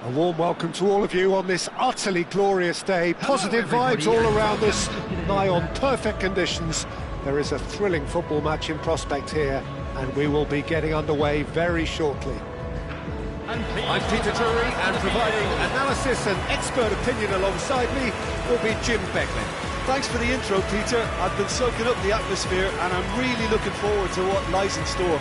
A warm welcome to all of you on this utterly glorious day. Positive vibes all around us, nigh on perfect conditions. There is a thrilling football match in prospect here, and we will be getting underway very shortly. I'm Peter Drury, and providing analysis and expert opinion alongside me will be Jim Becklin. Thanks for the intro, Peter. I've been soaking up the atmosphere, and I'm really looking forward to what lies in store.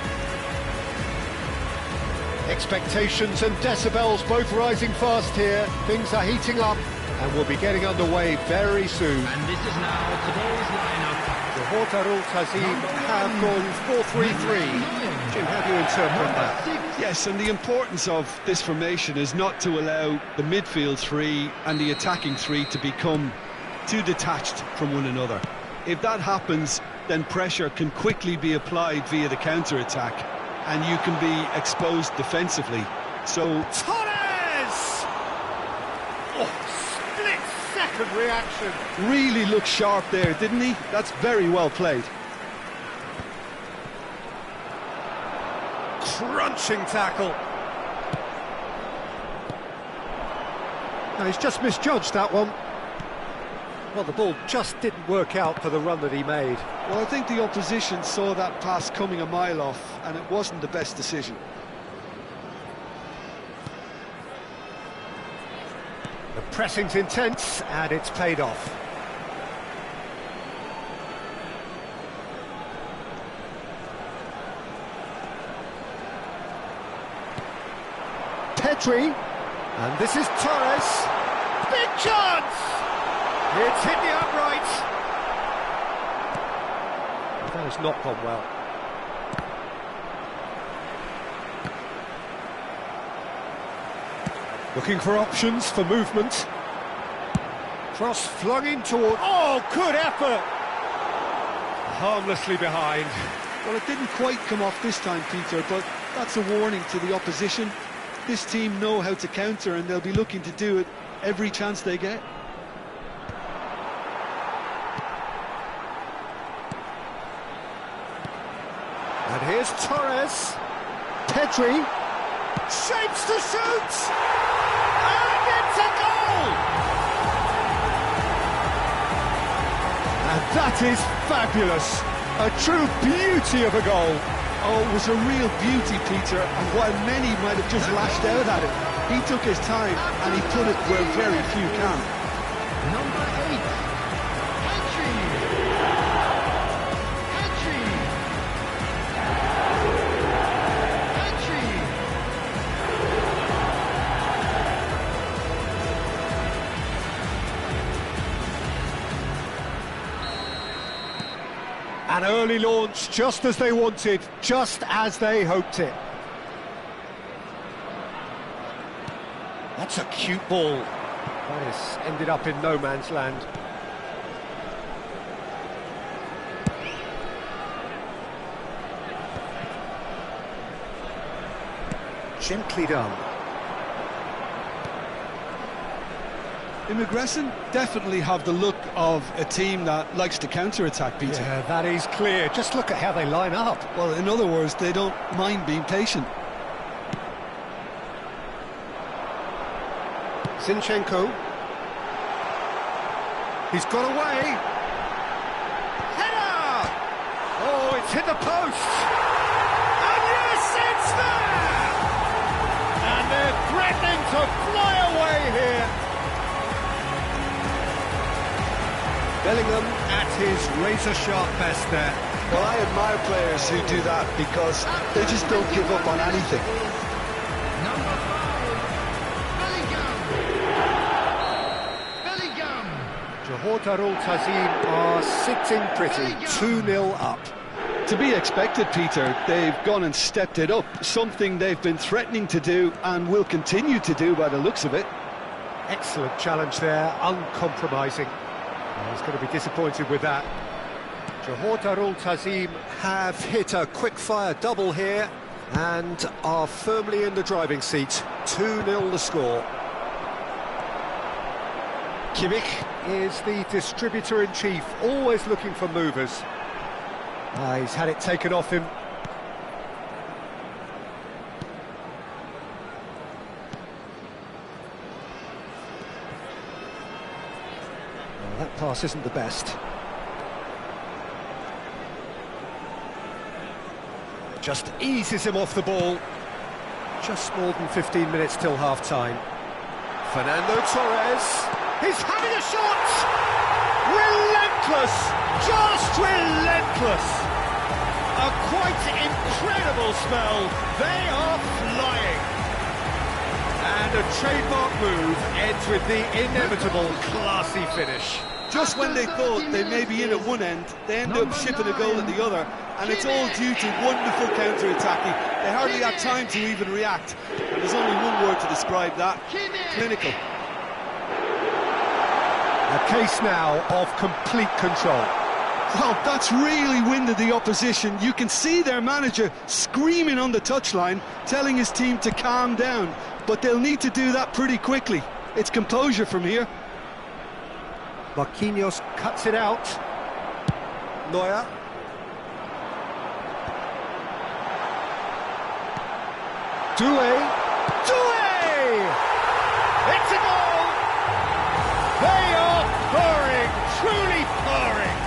Expectations and decibels both rising fast here. Things are heating up, and we'll be getting underway very soon. And this is now today's lineup. The Hortarul Tazim have gone 4-3-3. Jim, how do you interpret that? Yes, and the importance of this formation is not to allow the midfield three and the attacking three to become too detached from one another. If that happens, then pressure can quickly be applied via the counter-attack, and you can be exposed defensively. So Torres! Oh, split-second reaction. Really looked sharp there, didn't he? That's very well played. Crunching tackle. No, he's just misjudged that one. Well, the ball just didn't work out for the run that he made. Well, I think the opposition saw that pass coming a mile off, and it wasn't the best decision. The pressing's intense, and it's paid off. Petri, and this is Torres. Big chance! It's hit the upright. That has not gone well. Looking for options for movement. Cross flung in toward... Oh, good effort! Harmlessly behind. Well, it didn't quite come off this time, Peter, but that's a warning to the opposition. This team know how to counter, and they'll be looking to do it every chance they get. And here's Torres. Petri. Shapes to shoot! And it's a goal! And that is fabulous. A true beauty of a goal. Oh, it was a real beauty, Peter, and while many might have just lashed out at it, he took his time and he put it where very few can. Number 8, Petri. Petri. Petri. An early launch, just as they wanted, just as they hoped it. That's a cute ball. This ended up in no man's land. Gently done. Immigresen definitely have the look of a team that likes to counter-attack, Peter. Yeah, that is clear. Just look at how they line up. Well, in other words, they don't mind being patient. Zinchenko. He's got away. Header! Oh, it's hit the post. And yes, it's there! And they're threatening to fly away here. Bellingham at his razor-sharp best there. Well, I admire players who do that because they just don't give up on anything. Number 5, Bellingham. Hortarul Tazim are sitting pretty, 2-0 up. To be expected, Peter. They've gone and stepped it up, something they've been threatening to do and will continue to do by the looks of it. Excellent challenge there, uncompromising. He's going to be disappointed with that. Hortarul Tazim have hit a quick-fire double here and are firmly in the driving seat. 2-0 the score. Kimmich is the distributor-in-chief, always looking for movers. He's had it taken off him. pass isn't the best. Just eases him off the ball. Just more than 15 minutes till half-time. Fernando Torres. He's having a shot! Relentless! Just relentless! A quite incredible spell. They are flying. And a trademark move ends with the inevitable classy finish. Just when they thought they may be in at one end, they end up shipping a goal at the other, and it's all due to wonderful counter-attacking. They hardly had time to even react, and there's only one word to describe that: clinical. A case now of complete control. Well, that's really winded the opposition. You can see their manager screaming on the touchline, telling his team to calm down, but they'll need to do that pretty quickly. It's composure from here. Marquinhos cuts it out. Neuer. Doué. It's a goal! They are purring, truly purring.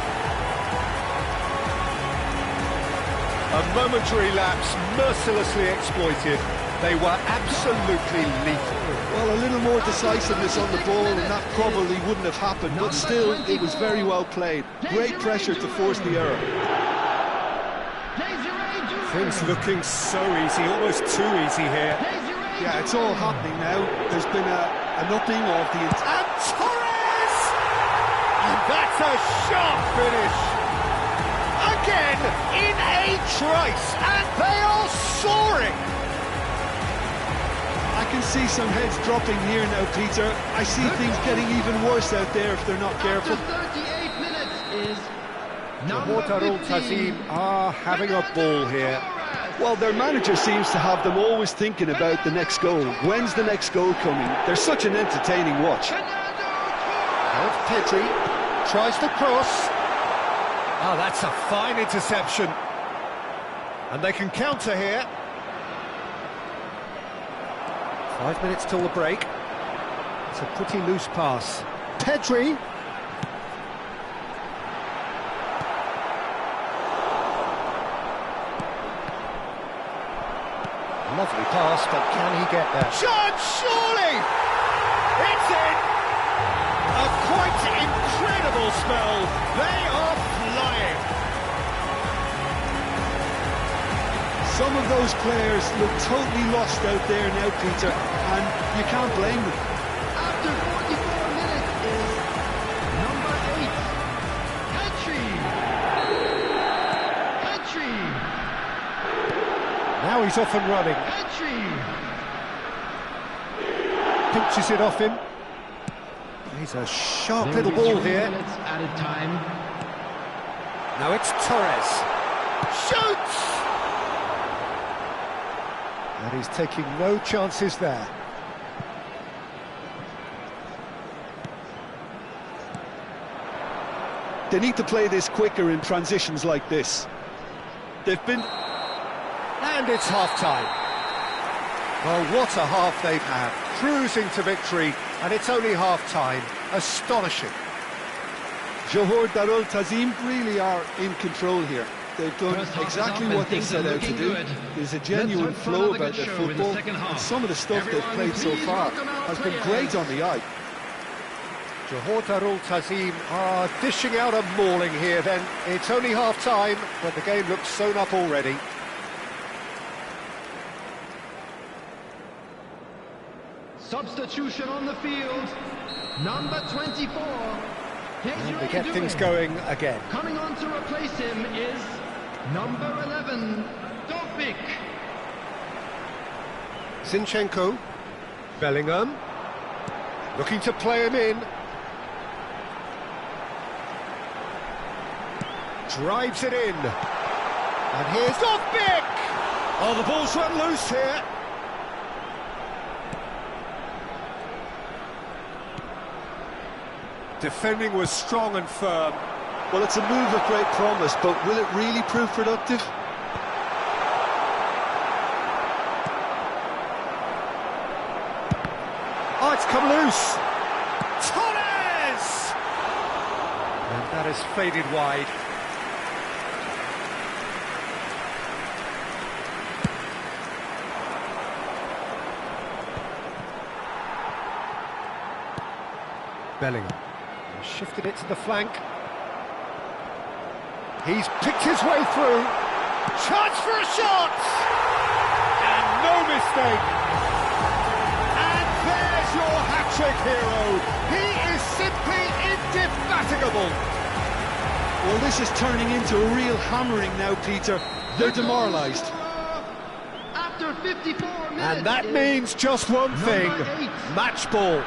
A momentary lapse mercilessly exploited. They were absolutely lethal. Well, a little more decisiveness on the ball and that probably wouldn't have happened, but still, it was very well played. Great pressure to force the error. Things looking so easy, almost too easy here. Yeah, it's all happening now. There's been an upping of the... And Torres! And that's a sharp finish. Again, in a trice, and they are soaring. I can see some heads dropping here now, Peter. I see things getting even worse out there if they're not careful. After 38 minutes is Johor Tazim are having a ball here. Well, their manager seems to have them always thinking about the next goal. When's the next goal coming? They're such an entertaining watch. Here's Pedri, tries to cross. Oh, that's a fine interception. And they can counter here. 5 minutes till the break. It's a pretty loose pass. Pedri. Lovely pass, but can he get there? Shot, surely! It's in! A quite incredible spell. They are flying. Some of those players look totally lost out there now, Peter, and you can't blame them. after 44 minutes is number 8, Petri. Now he's off and running. Pinches it off him. He's a sharp little ball here. Added time. Now it's Torres. Shoots! And he's taking no chances there. They need to play this quicker in transitions like this. They've been... And it's half-time. Well, what a half they've had. Cruising to victory, and it's only half-time. Astonishing. Johor Darul Tazim really are in control here. They've done exactly what they set out to do. There's a genuine flow about their football, and some of the stuff they've played so far has been great on the eye. Johor Darul Tazim are dishing out a mauling here then. It's only half-time, but the game looks sewn up already. Substitution on the field. Number 24. And they get things going again. Coming on to replace him is number 11, Dovbik. Zinchenko. Bellingham. Looking to play him in. Drives it in. And here's Dovbik! Oh, the ball's run loose here. Defending was strong and firm. Well, it's a move of great promise, but will it really prove productive? Oh, it's come loose. Torres! That has faded wide. Bellingham has shifted it to the flank. He's picked his way through. Chance for a shot! And no mistake. And there's your hat-trick hero. He is simply indefatigable. Well, this is turning into a real hammering now, Peter. They're demoralised. After 54 minutes. And that means just one thing, match ball.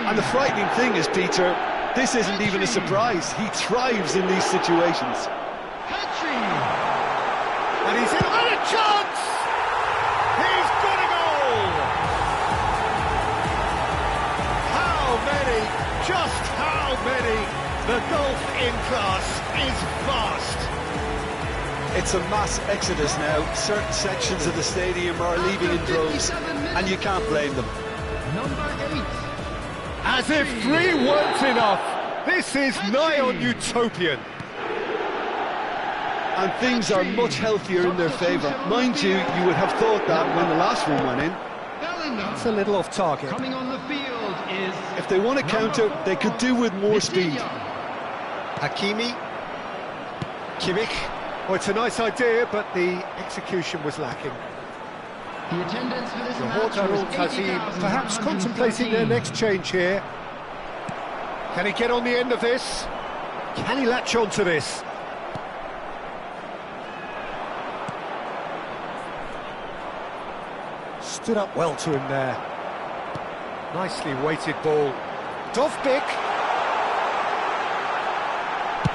And the frightening thing is, Peter, this isn't even a surprise. He thrives in these situations. And he's in on a chance! He's got a goal! How many, just how many? The gulf in class is vast. It's a mass exodus now. Certain sections of the stadium are leaving in droves, and you can't blame them. Number 8. As if 3 weren't enough, this is nigh on utopian. And things are much healthier in their favour. Mind you, you would have thought that when the last one went in. It's a little off target. Coming on the field is... If they want to counter, they could do with more speed. Hakimi. Kimmich. Well, it's a nice idea, but the execution was lacking. The attendance for this match Johor was Darul perhaps contemplating their next change here. Can he get on the end of this? Can he latch on to this? Stood up well to him there. Nicely weighted ball. Dovbik.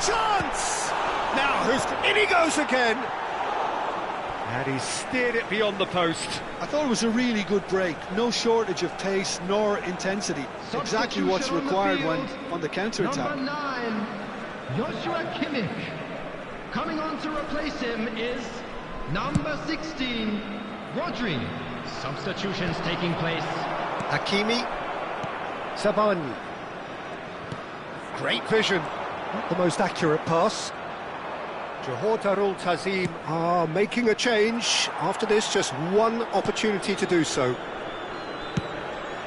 Chance! Now in he goes again. And he's steered it beyond the post. I thought it was a really good break. No shortage of pace nor intensity. Exactly what's required when on the counter-attack. Number 9, Joshua Kimmich. Coming on to replace him is number 16, Rodri. Substitutions taking place. Hakimi. Sabani. Great vision. Not the most accurate pass. Johor Darul Ta'zim are making a change. After this, just one opportunity to do so.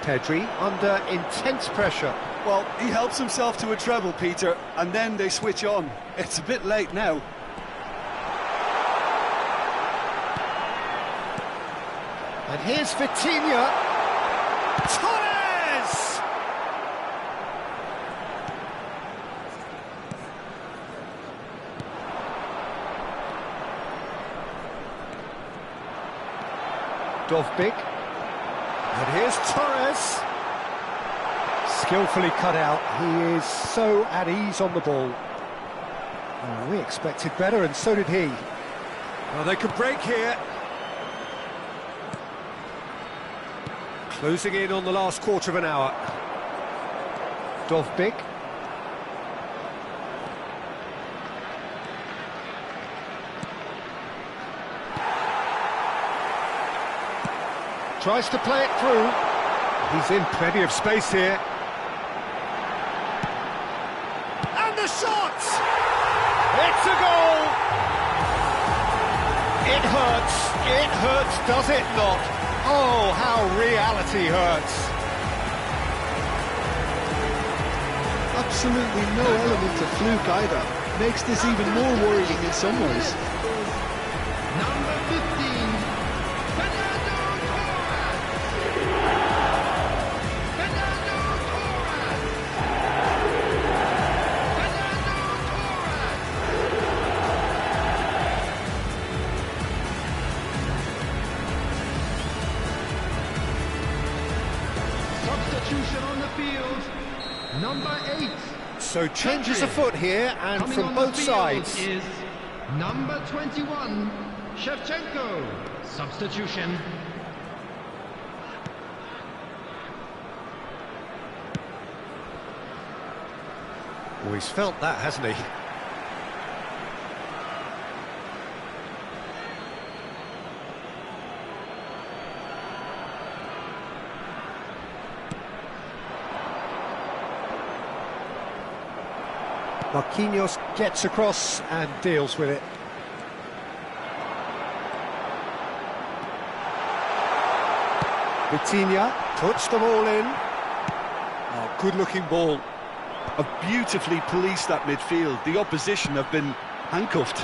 Pedri under intense pressure. Well, he helps himself to a treble, Peter, and then they switch on. It's a bit late now. And here's Vitinha. Torres! Dovbik. And here's Torres. Skillfully cut out. He is so at ease on the ball. Oh, we expected better, and so did he. Well, they could break here. Closing in on the last quarter of an hour. Dovbik. Tries to play it through. He's in plenty of space here. And the shot! It's a goal! It hurts, does it not? Oh, how reality hurts. Absolutely no element of fluke either. Makes this even more worrying in some ways. Number 15, Fernando Torres. Fernando Torres. Substitution on the field, number 8. So changes afoot here, and Coming from on both the field sides. is number 21, Shevchenko. Substitution. Oh, he's felt that, hasn't he? Marquinhos gets across and deals with it. Vitinha puts them all in. Oh, good-looking ball. Have beautifully policed that midfield. The opposition have been handcuffed.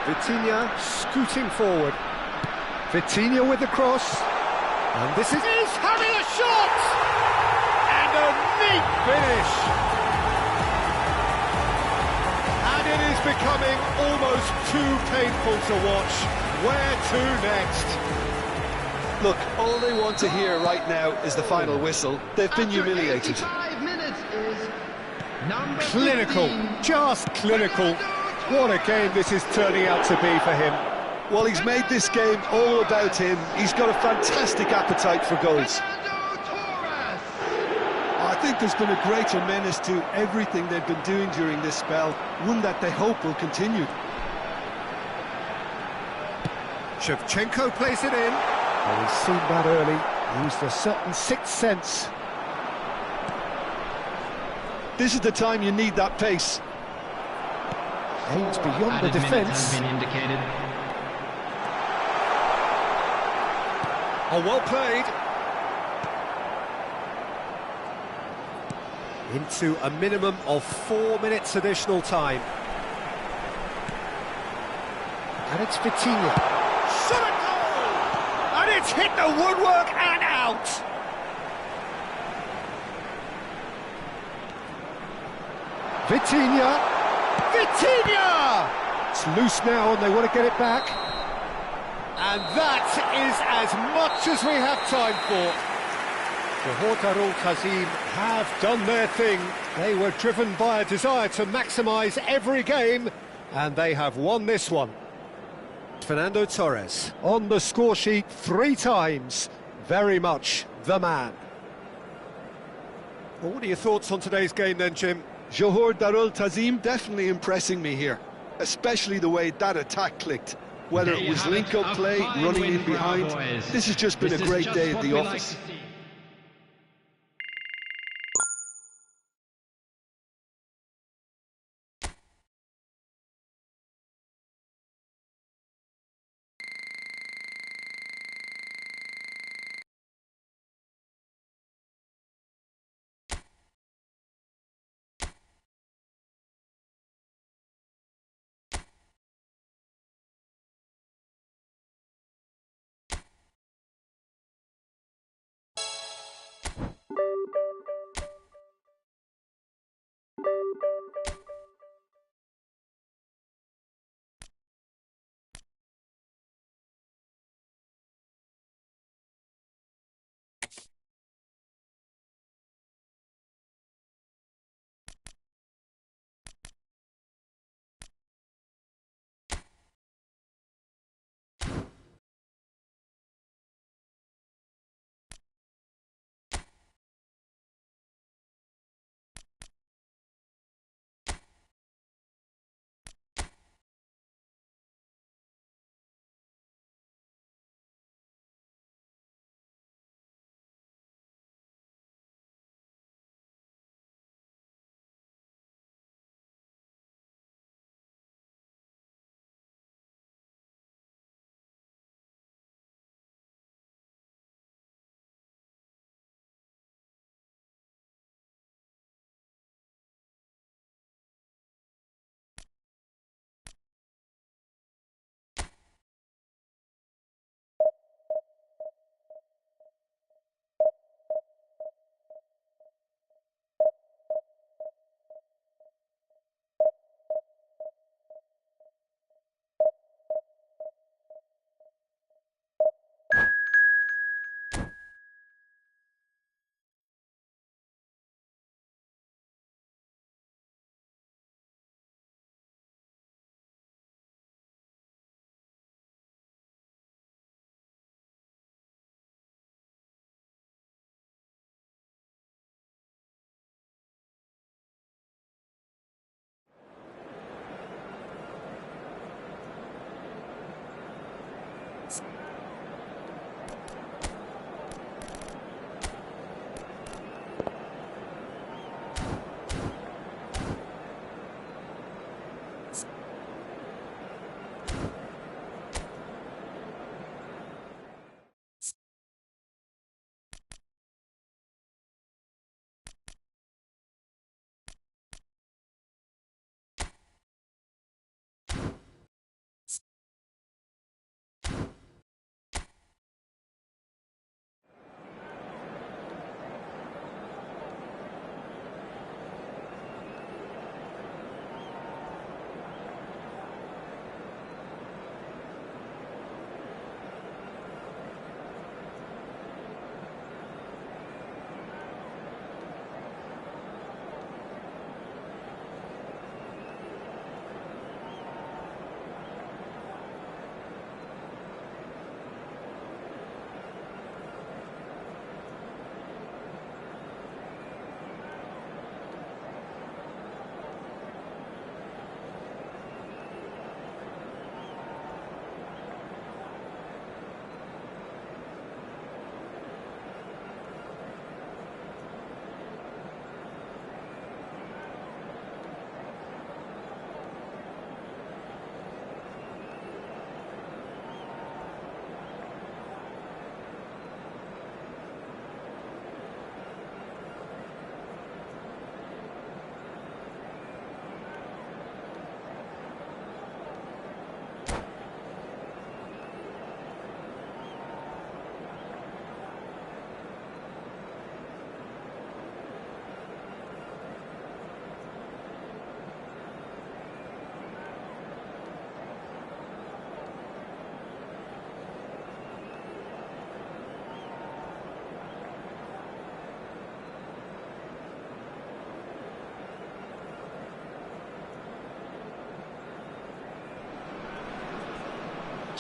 Vitinha scooting forward. Vitinha with the cross. And this is having a shot! And a neat finish! And it is becoming almost too painful to watch. Where to next? Look, all they want to hear right now is the final whistle. They've been humiliated. 85 minutes is number Clinical, 15. just clinical. What a game this is turning out to be for him. Well, he's made this game all about him. He's got a fantastic appetite for goals. I think there's been a greater menace to everything they've been doing during this spell, one that they hope will continue. Shevchenko plays it in. Well, he's seen that early, used a certain sixth sense. This is the time you need that pace. Aims beyond the Added minutes defence. has been indicated. Oh, well played. Into a minimum of 4 minutes additional time. And it's Vitinha. Shot a goal! And it's hit the woodwork and out! Vitinha! Vitinha! It's loose now and they want to get it back. And that is as much as we have time for. Johor Darul Ta'zim have done their thing. They were driven by a desire to maximise every game, and they have won this one. Fernando Torres on the score sheet 3 times. Very much the man. Well, what are your thoughts on today's game then, Jim? Johor Darul Ta'zim definitely impressing me here, especially the way that attack clicked. Whether it was link-up play, running in behind, this has just been a great day at the office.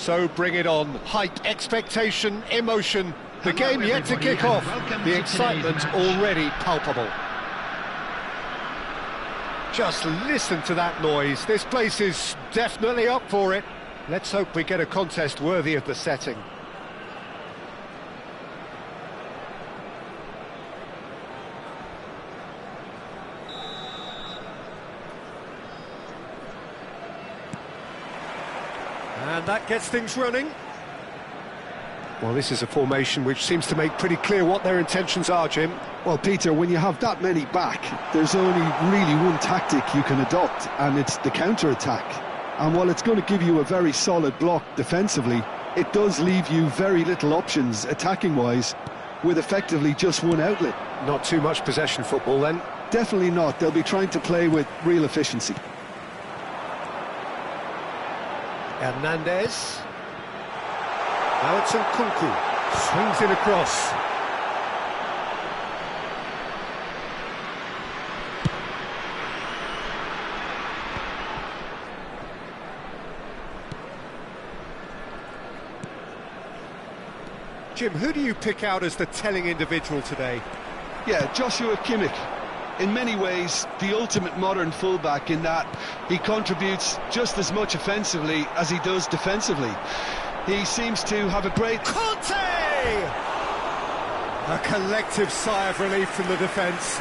So bring it on. Hype, expectation, emotion. The game yet to kick off. The excitement already palpable. Just listen to that noise. This place is definitely up for it. Let's hope we get a contest worthy of the setting. And that gets things running. Well, this is a formation which seems to make pretty clear what their intentions are, Jim. Well, Peter, when you have that many back, there's only really one tactic you can adopt, and it's the counter-attack. And while it's going to give you a very solid block defensively, it does leave you very little options attacking-wise, with effectively just one outlet. Not too much possession football then? Definitely not. They'll be trying to play with real efficiency. Hernandez. Now it's Nkunku. Swings in across. Jim, who do you pick out as the telling individual today? Yeah, Joshua Kimmich. In many ways, the ultimate modern fullback in that he contributes just as much offensively as he does defensively. He seems to have a great... Conte! A collective sigh of relief from the defence.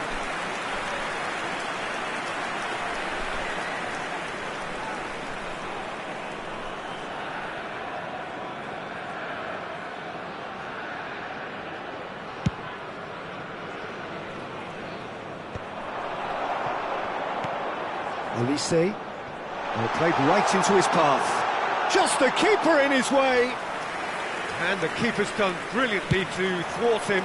Olise, well, played right into his path. Just the keeper in his way. And the keeper's done brilliantly to thwart him.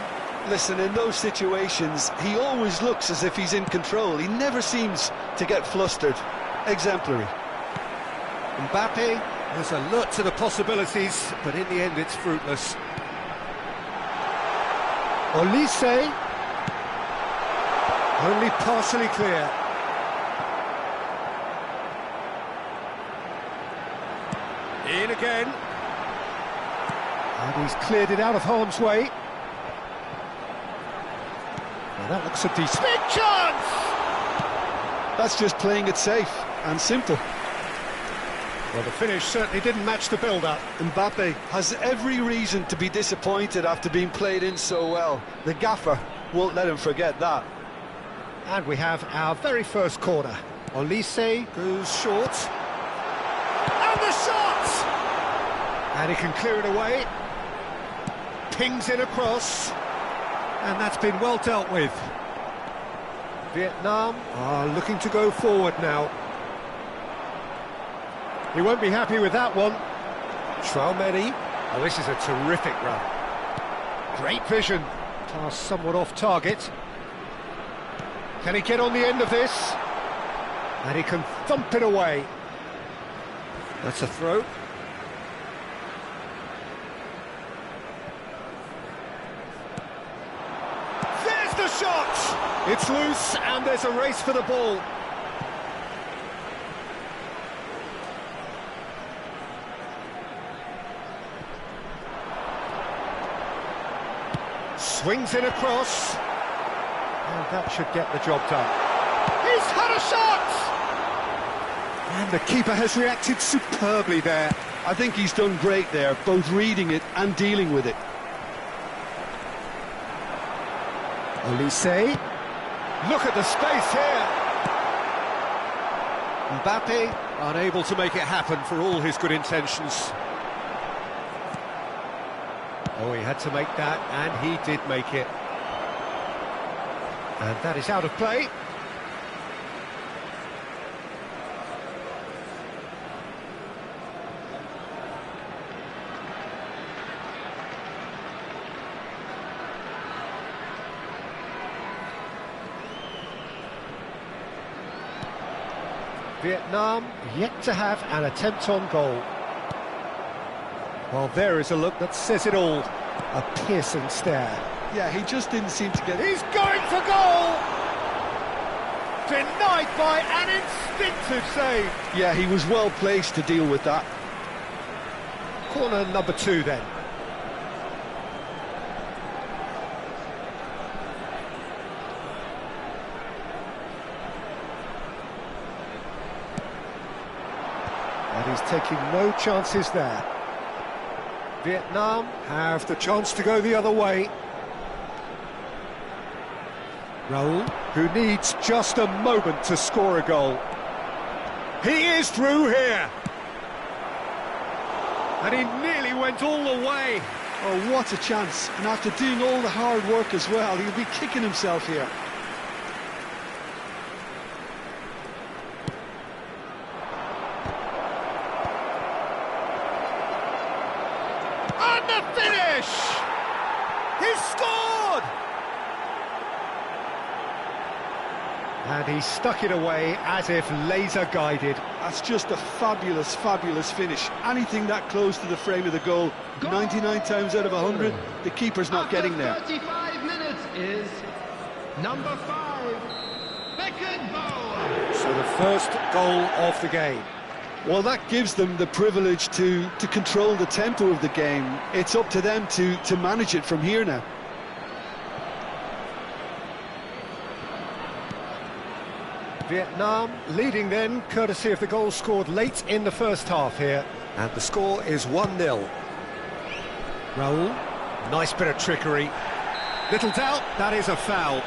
Listen, in those situations, he always looks as if he's in control. He never seems to get flustered. Exemplary. Mbappe was alert to the possibilities, but in the end it's fruitless. Olise, only partially clear. In again. And he's cleared it out of harm's way. Now that looks a decent... Big chance! That's just playing it safe and simple. Well, the finish certainly didn't match the build-up. Mbappe has every reason to be disappointed after being played in so well. The gaffer won't let him forget that. And we have our very first corner. Olise goes short. And the shot! And he can clear it away. Pings in across. And that's been well dealt with. Vietnam are looking to go forward now. He won't be happy with that one. Traumeri. Oh, this is a terrific run. Great vision. Pass somewhat off target. Can he get on the end of this? And he can thump it away. That's a throw. There's the shot! It's loose and there's a race for the ball. Swings in across. And that should get the job done. He's had a shot! And the keeper has reacted superbly there. I think he's done great there, both reading it and dealing with it. Olise. Look at the space here. Mbappe unable to make it happen for all his good intentions. Oh, he had to make that, and he did make it. And that is out of play. Vietnam yet to have an attempt on goal. Well, there is a look that says it all. A piercing stare. Yeah, he just didn't seem to get... He's going for goal! Denied by an instinctive save. Yeah, he was well placed to deal with that. Corner number 2 then. And he's taking no chances there. Vietnam have the chance to go the other way. Raul, who needs just a moment to score a goal. He is through here. And he nearly went all the way. Oh, what a chance. And after doing all the hard work as well, he'll be kicking himself here. And the finish! He's scored! And he stuck it away as if laser-guided. That's just a fabulous, fabulous finish. Anything that close to the frame of the goal, 99 times out of 100, the keeper's not getting there. 35 minutes is number 5, Beckenbauer. So the first goal of the game. Well, that gives them the privilege to control the tempo of the game. It's up to them to manage it from here now. Vietnam leading then, courtesy of the goal scored late in the first half here. And the score is 1-0. Raul, nice bit of trickery. Little doubt, that is a foul.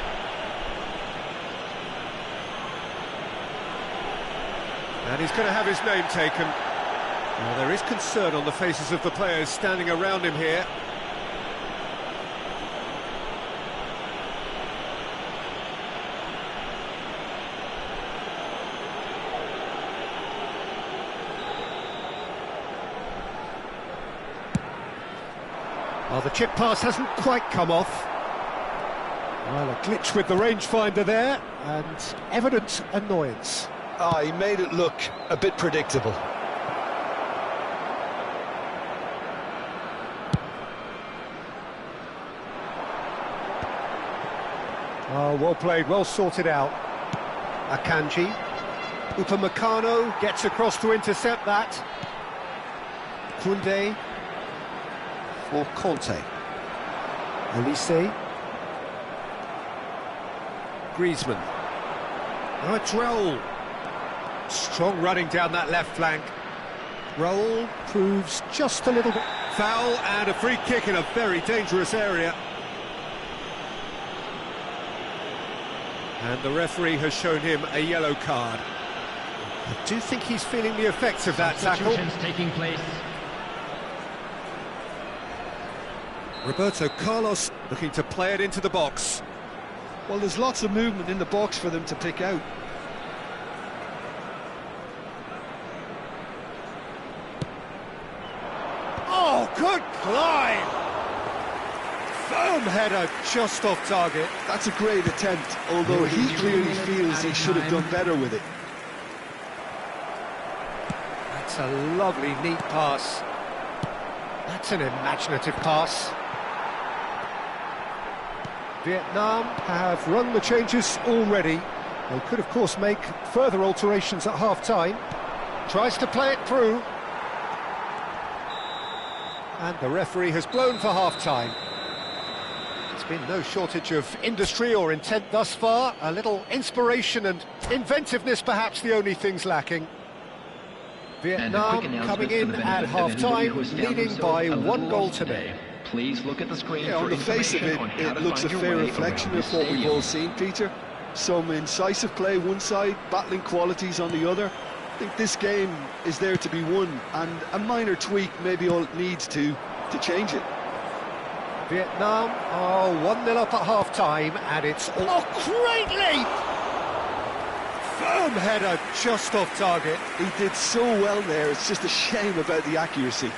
And he's going to have his name taken. Now, there is concern on the faces of the players standing around him here. Well, the chip pass hasn't quite come off. Well, a glitch with the rangefinder there, and evident annoyance. Ah, he made it look a bit predictable. Oh, well played, well sorted out. Akanji. Upamecano gets across to intercept that. Koundé for Conte. Elise. Griezmann. Now it's Raul. Strong running down that left flank. Raul proves just a little bit. Foul and a free kick in a very dangerous area. And the referee has shown him a yellow card. I do think he's feeling the effects of that tackle. Taking place. Roberto Carlos looking to play it into the box. Well, there's lots of movement in the box for them to pick out. Oh, good climb! Firm header just off target. That's a great attempt, although he clearly feels he should have done better with it. That's a lovely, neat pass. That's an imaginative pass. Vietnam have run the changes already. They could, of course, make further alterations at half-time. Tries to play it through. And the referee has blown for half-time. There's been no shortage of industry or intent thus far. A little inspiration and inventiveness, perhaps the only things lacking. Vietnam coming in at half-time, leading by 1-0. Please look at the screen. Yeah, on the face of it, it looks a fair reflection of what we've all seen, Peter. Some incisive play one side, battling qualities on the other. I think this game is there to be won, and a minor tweak may be all it needs to change it. Vietnam are 1-0 up at half-time, and it's... Oh, great leap! Firm header just off target. He did so well there, it's just a shame about the accuracy.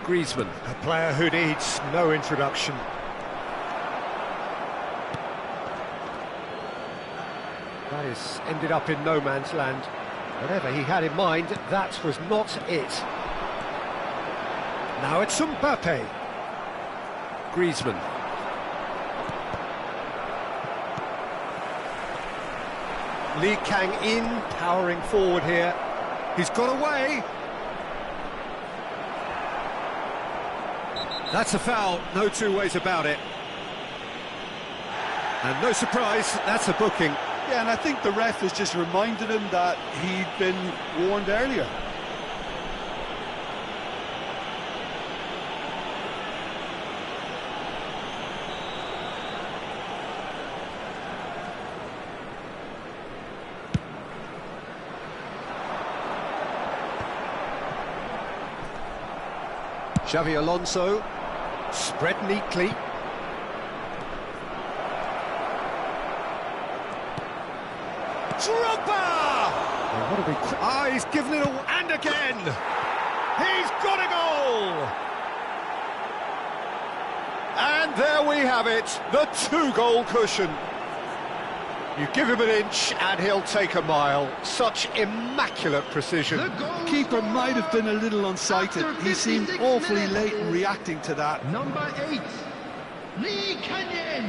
Griezmann, a player who needs no introduction. That is ended up in no man's land. Whatever he had in mind, that was not it. Now it's Mbappe. Griezmann. Lee Kang-in powering forward here. He's got away. That's a foul, no two ways about it. And no surprise, that's a booking. Yeah, and I think the ref has just reminded him that he'd been warned earlier. Xavi Alonso, spread neatly. Drogba! Oh, what a big... he's given it away, and again! He's got a goal! And there we have it, the two-goal cushion. You give him an inch and he'll take a mile. Such immaculate precision. The keeper might have been a little unsighted. He seemed awfully late in reacting to that. Number 8, Lee Kang-in.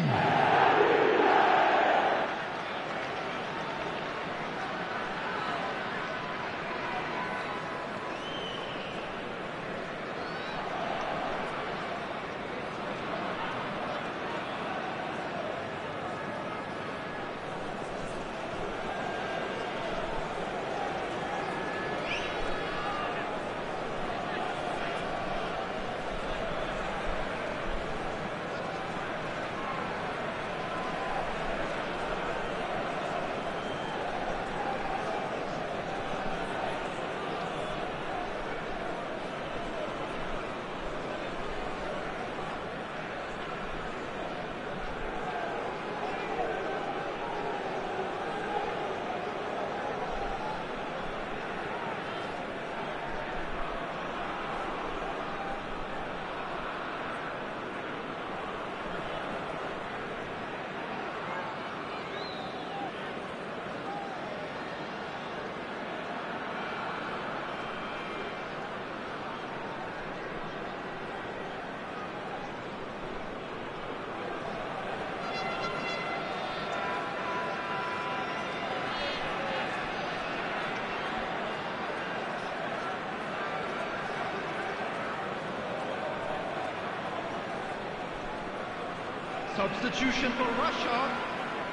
Substitution for Russia,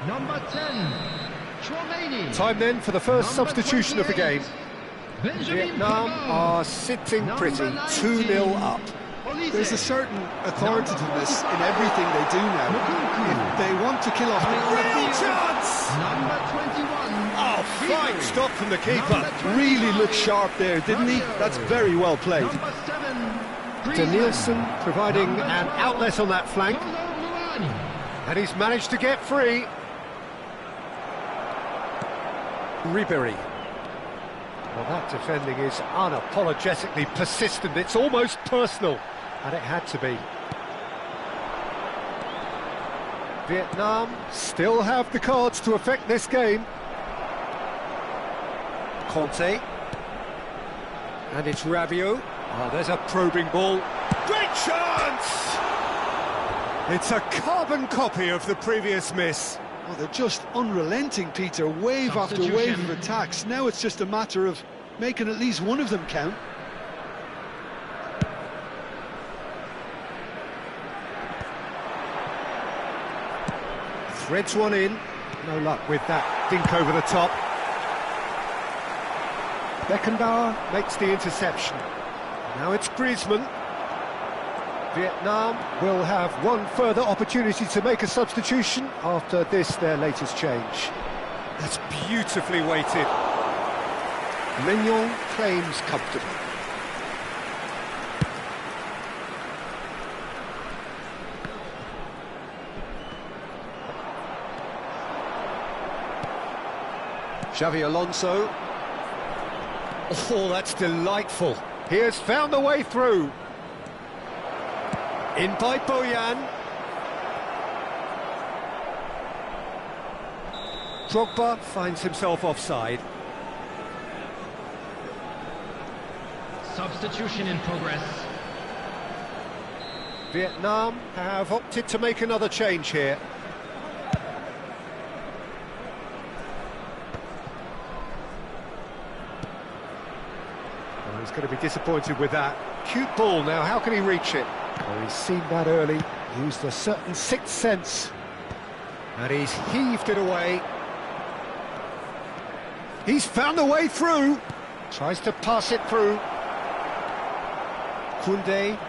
number 10, Chouameni. Time then for the first substitution of the game. Vietnam are sitting pretty, 2-0 up. There's a certain authoritativeness in everything they do now. If they want to kill off the Real chance! Number 21. Oh, fine stop from the keeper. Really looked sharp there, didn't he? That's very well played. Number 7, Danielson providing an outlet on that flank. And he's managed to get free. Ribery. Well, that defending is unapologetically persistent. It's almost personal, and it had to be. Vietnam still have the cards to affect this game. Conte. And it's Rabiot. Oh, there's a probing ball. Great chance! It's a carbon copy of the previous miss. Oh, they're just unrelenting, Peter. Wave after wave of attacks. Now it's just a matter of making at least one of them count. Threads one in. No luck with that dink over the top. Beckenbauer makes the interception. Now it's Griezmann. Vietnam will have one further opportunity to make a substitution after this, their latest change. That's beautifully weighted. Mignon claims comfortably. Xavi Alonso. Oh, that's delightful. He has found the way through. In by Boyan. Drogba finds himself offside. Substitution in progress. Vietnam have opted to make another change here. Oh, he's going to be disappointed with that. Cute ball now, how can he reach it? Oh, he's seen that early, used a certain sixth sense. And he's heaved it away. He's found a way through. Tries to pass it through. Koundé.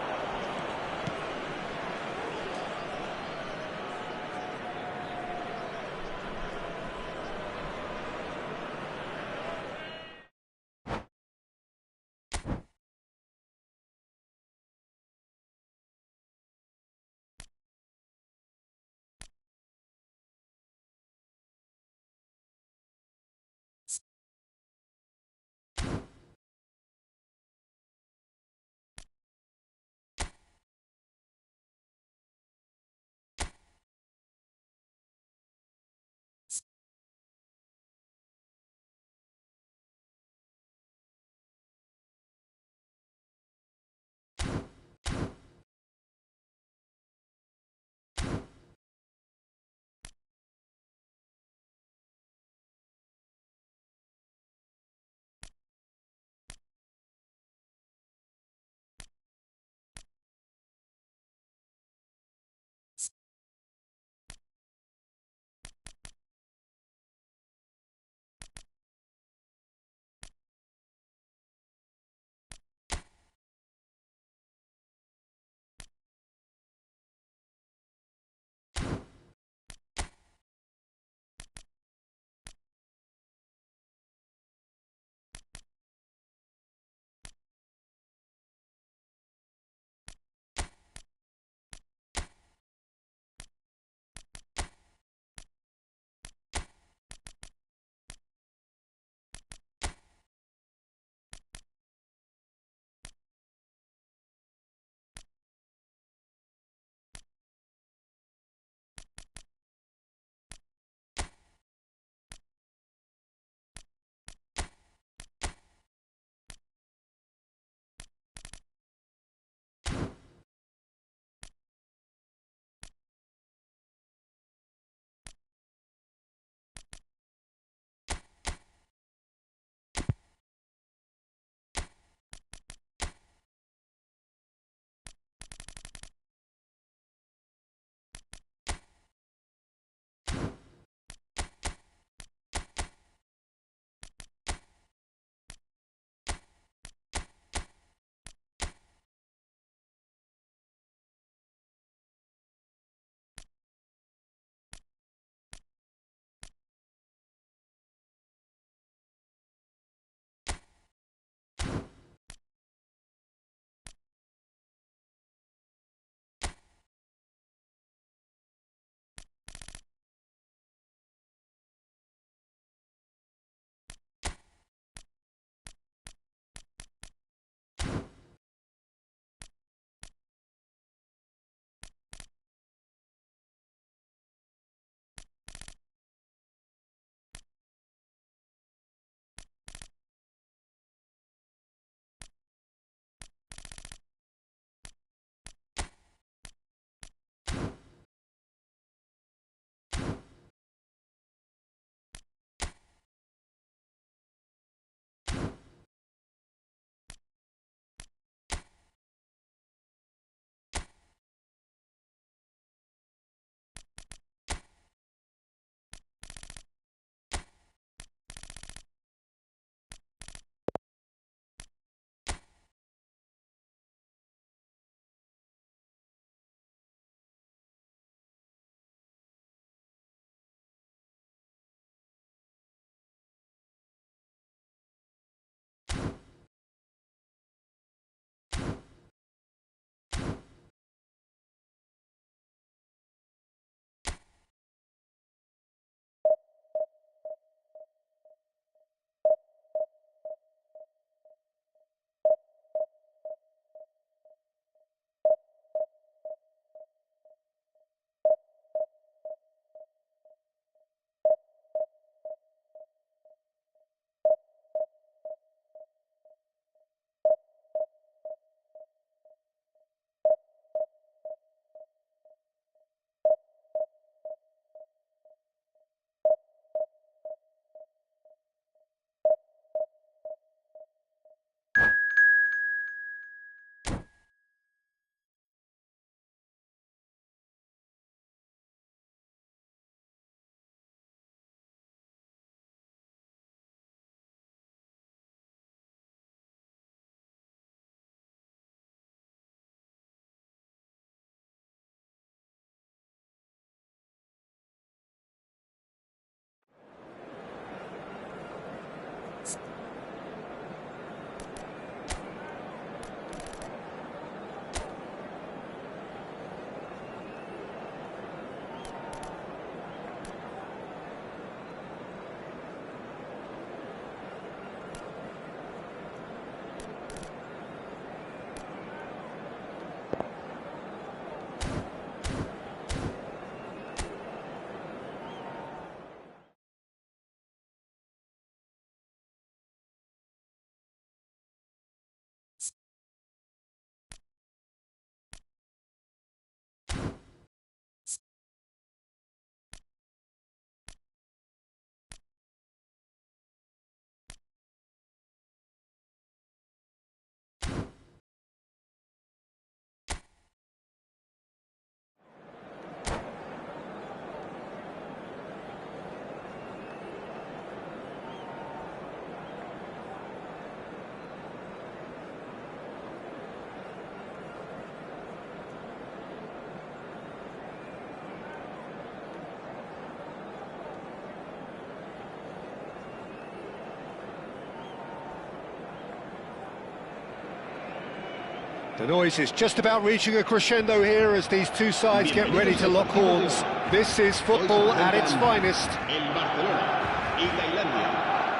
The noise is just about reaching a crescendo here as these two sides get ready to lock horns. This is football at its finest.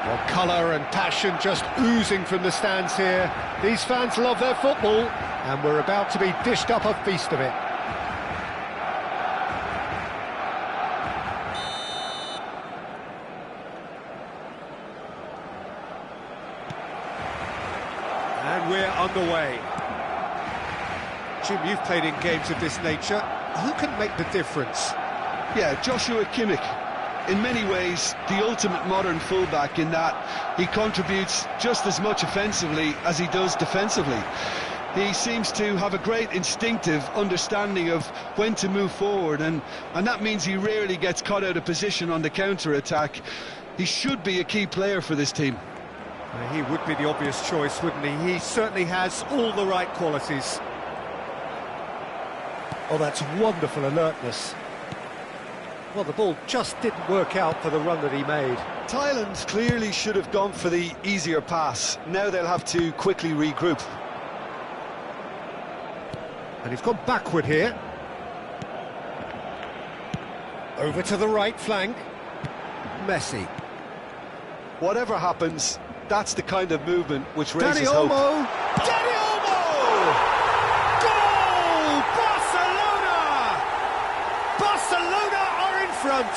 Well, colour and passion just oozing from the stands here. These fans love their football, and we're about to be dished up a feast of it. And we're underway. Jim, you've played in games of this nature. Who can make the difference? Yeah, Joshua Kimmich. In many ways, the ultimate modern fullback in that he contributes just as much offensively as he does defensively. He seems to have a great instinctive understanding of when to move forward, and that means he rarely gets caught out of position on the counter-attack. He should be a key player for this team. He would be the obvious choice, wouldn't he? He certainly has all the right qualities. Oh, that's wonderful alertness. Well, the ball just didn't work out for the run that he made. Thailand clearly should have gone for the easier pass. Now they'll have to quickly regroup. And he's gone backward here. Over to the right flank. Messi. Whatever happens, that's the kind of movement which raises Dani hope. Olmo! Dani Olmo! Goal! Barcelona! Barcelona are in front.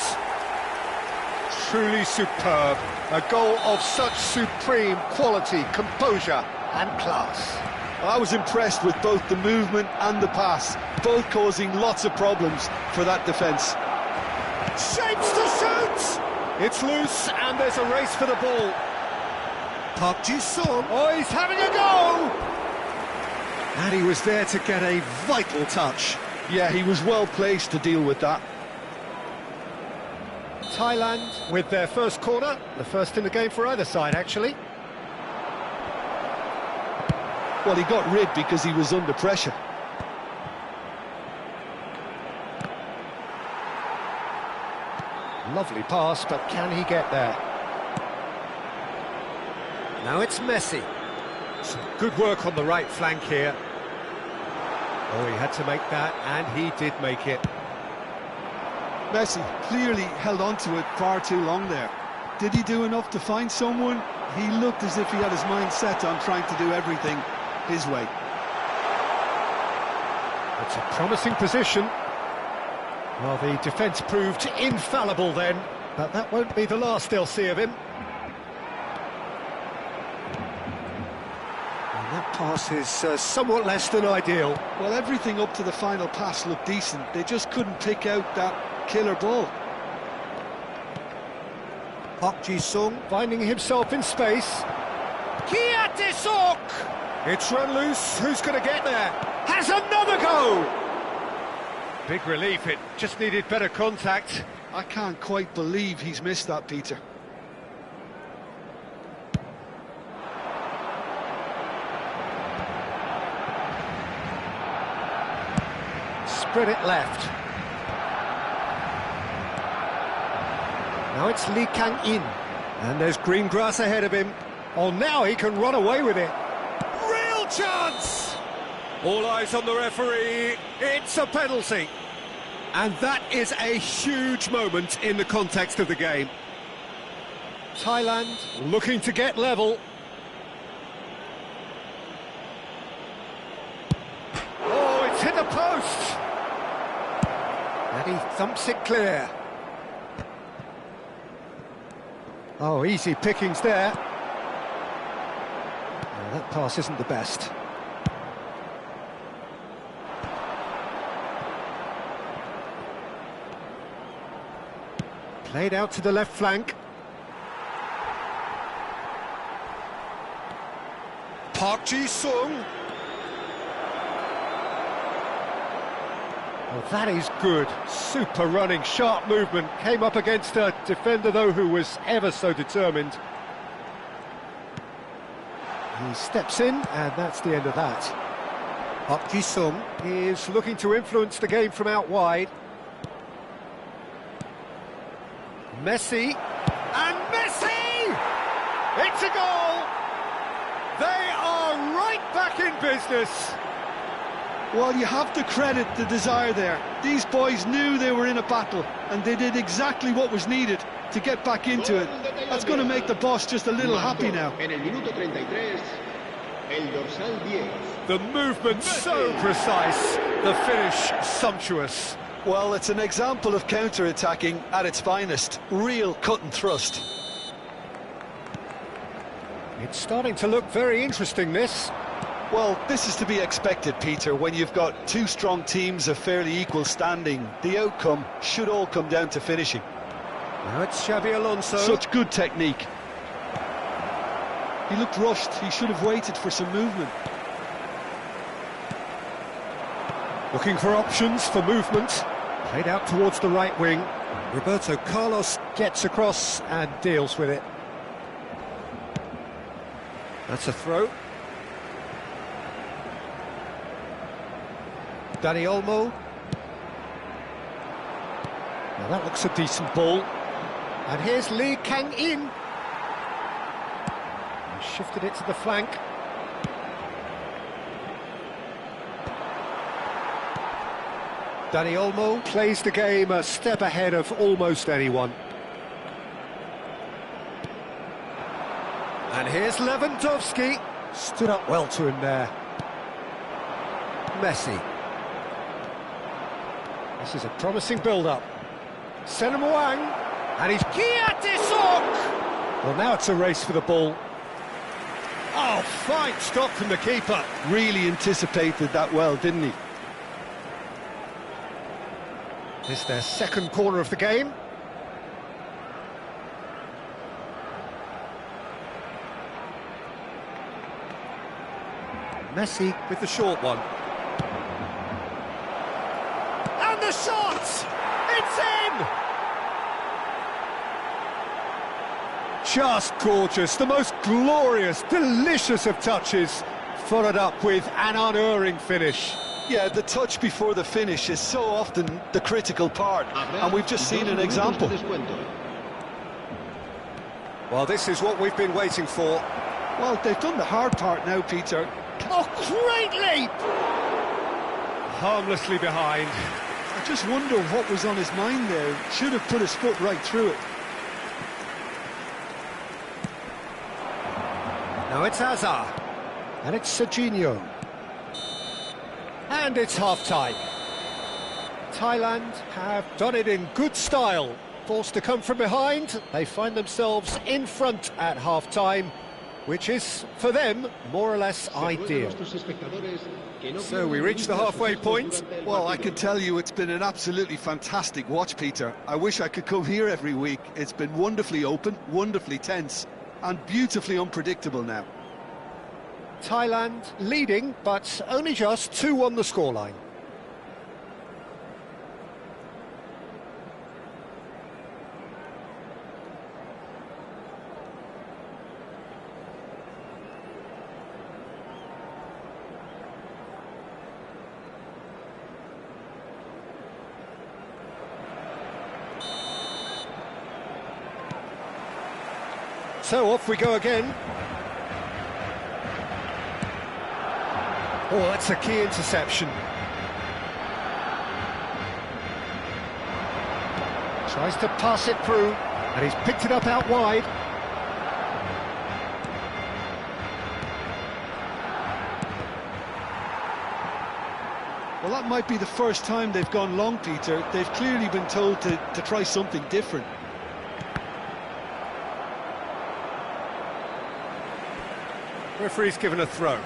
Truly superb. A goal of such supreme quality, composure and class. I was impressed with both the movement and the pass, both causing lots of problems for that defence. Shapes to shoot! It's loose and there's a race for the ball. Park Ji-sung. Oh, he's having a go! And he was there to get a vital touch. Yeah, he was well placed to deal with that. Thailand with their first corner, the first in the game for either side, actually. Well, he got rid because he was under pressure. Lovely pass, but can he get there? Now it's Messi. Some good work on the right flank here. Oh, he had to make that, and he did make it. Messi clearly held on to it far too long there. Did he do enough to find someone? He looked as if he had his mind set on trying to do everything his way. It's a promising position. Well, the defence proved infallible then, but that won't be the last they'll see of him. And that pass is somewhat less than ideal. Well, everything up to the final pass looked decent. They just couldn't pick out that killer ball. Park Ji-sung finding himself in space. Kiatisok! It's run loose. Who's going to get there? Has another go! Big relief. It just needed better contact. I can't quite believe he's missed that, Peter. Spread it left. Now it's Lee Kang-in. And there's green grass ahead of him. Oh, now he can run away with it. Real chance! All eyes on the referee. It's a penalty. And that is a huge moment in the context of the game. Thailand looking to get level. Oh, it's hit the post. And he thumps it clear. Oh, easy pickings there. Oh, that pass isn't the best. Played out to the left flank. Park Ji-sung. Well, that is good. Super running, sharp movement. Came up against a defender, though, who was ever so determined. He steps in, and that's the end of that. Park Ji-sung is looking to influence the game from out wide. Messi, and Messi! It's a goal! They are right back in business. Well, you have to credit the desire there. These boys knew they were in a battle, and they did exactly what was needed to get back into it. That's going to make the boss just a little happy now. The movement so precise, the finish sumptuous. Well, it's an example of counter-attacking at its finest. Real cut and thrust. It's starting to look very interesting, this. Well, this is to be expected, Peter, when you've got two strong teams of fairly equal standing. The outcome should all come down to finishing. Now it's Xabi Alonso. Such good technique. He looked rushed. He should have waited for some movement. Looking for options for movement. Played out towards the right wing. Roberto Carlos gets across and deals with it. That's a throw. Dani Olmo. Now that looks a decent ball. And here's Lee Kang-in. He shifted it to the flank. Dani Olmo plays the game a step ahead of almost anyone. And here's Lewandowski. Stood up well to him there. Messi. This is a promising build-up. Sen Wang. And he's Kiatisok! Well, now it's a race for the ball. Oh, fine stop from the keeper. Really anticipated that well, didn't he? This is their second corner of the game. Messi with the short one. And the shot! It's in! Just gorgeous, the most glorious, delicious of touches, followed up with an unerring finish. Yeah, the touch before the finish is so often the critical part, and we've just seen an example. Well, this is what we've been waiting for. Well, they've done the hard part now, Peter. Oh, great leap! Harmlessly behind. I just wonder what was on his mind there. Should have put his foot right through it. Now it's Hazard. And it's Serginho. And it's half-time. Thailand have done it in good style. Forced to come from behind, they find themselves in front at half-time, which is, for them, more or less ideal. So we reach the halfway point. Well, I can tell you it's been an absolutely fantastic watch, Peter. I wish I could come here every week. It's been wonderfully open, wonderfully tense, and beautifully unpredictable now. Thailand leading, but only just 2 on the scoreline. So off we go again. Oh, that's a key interception. Tries to pass it through, and he's picked it up out wide. Well, that might be the first time they've gone long, Peter. They've clearly been told to try something different. Referee's given a throw.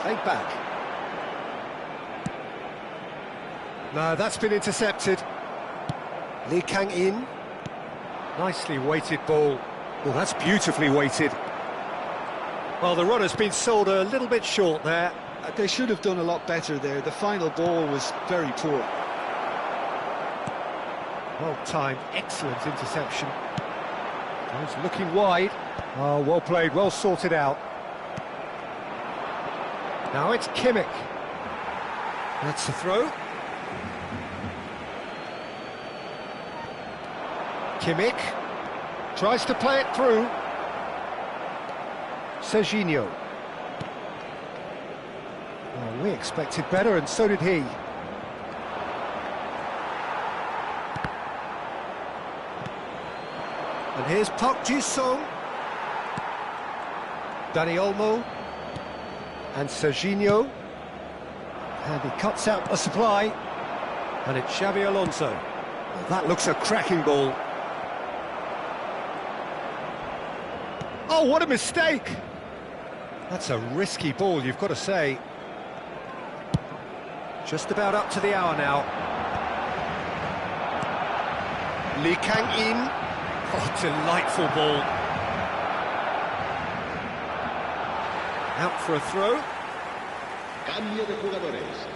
Played back. No, that's been intercepted. Lee Kang-in. Nicely weighted ball. Well, that's beautifully weighted. Well, the run has been sold a little bit short there. They should have done a lot better there. The final ball was very poor. Well-timed, excellent interception. He's looking wide. Oh, well played, well sorted out. Now it's Kimmich. That's the throw. Kimmich tries to play it through. Serginho. Well, we expected better, and so did he. And here's Park Ji-sung. Dani Olmo. And Serginho. And he cuts out the supply. And it's Xabi Alonso. Well, that looks a cracking ball. Oh, what a mistake! That's a risky ball, you've got to say. Just about up to the hour now. Lee Kang-in. Oh, delightful ball. Out for a throw. Cambio de jugadores.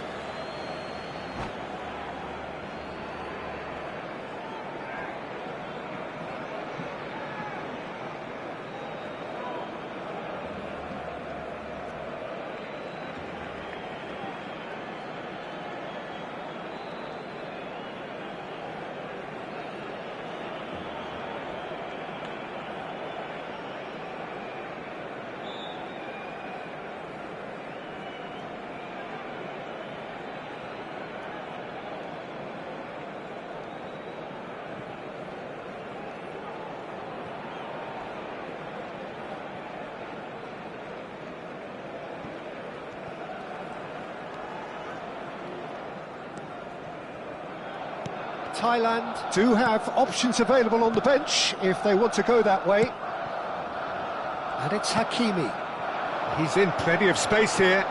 Thailand do have options available on the bench if they want to go that way. And it's Hakimi. He's in plenty of space here.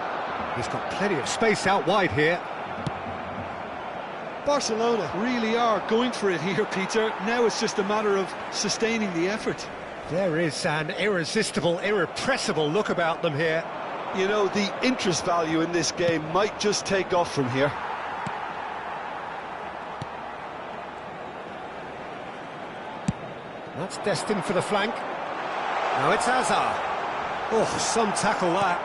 He's got plenty of space out wide here. Barcelona really are going for it here, Peter. Now it's just a matter of sustaining the effort. There is an irresistible, irrepressible look about them here. You know, the interest value in this game might just take off from here. That's destined for the flank. Now it's Hazard. Oh, some tackle that.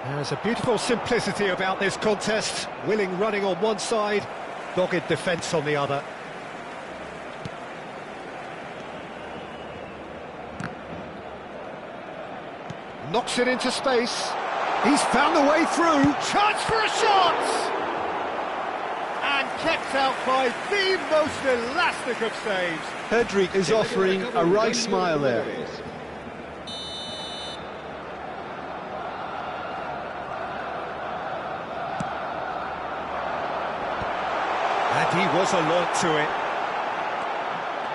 There's a beautiful simplicity about this contest. Willing running on one side, dogged defence on the other. Knocks it into space. He's found the way through. Chance for a shot! And kept out by the most elastic of saves. Pedri is offering a right smile there. And he was alert to it.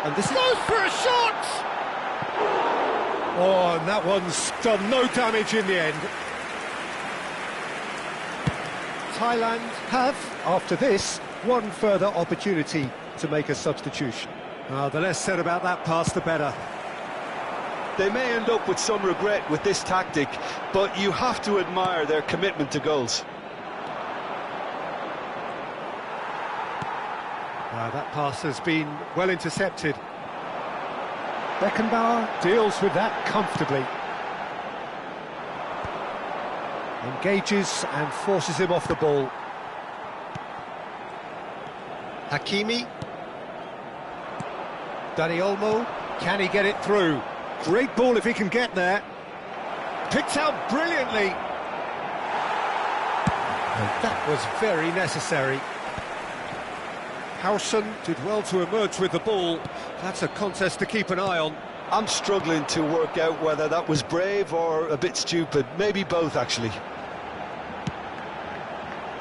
And this goes for a shot! Oh, and that one's done no damage in the end. Thailand have, after this, one further opportunity to make a substitution. The less said about that pass, the better. They may end up with some regret with this tactic, but you have to admire their commitment to goals. That pass has been well intercepted. Beckenbauer deals with that comfortably. Engages and forces him off the ball. Hakimi. Dani Olmo. Can he get it through? Great ball if he can get there. Picked out brilliantly. And that was very necessary. Howson did well to emerge with the ball. That's a contest to keep an eye on. I'm struggling to work out whether that was brave or a bit stupid. Maybe both, actually.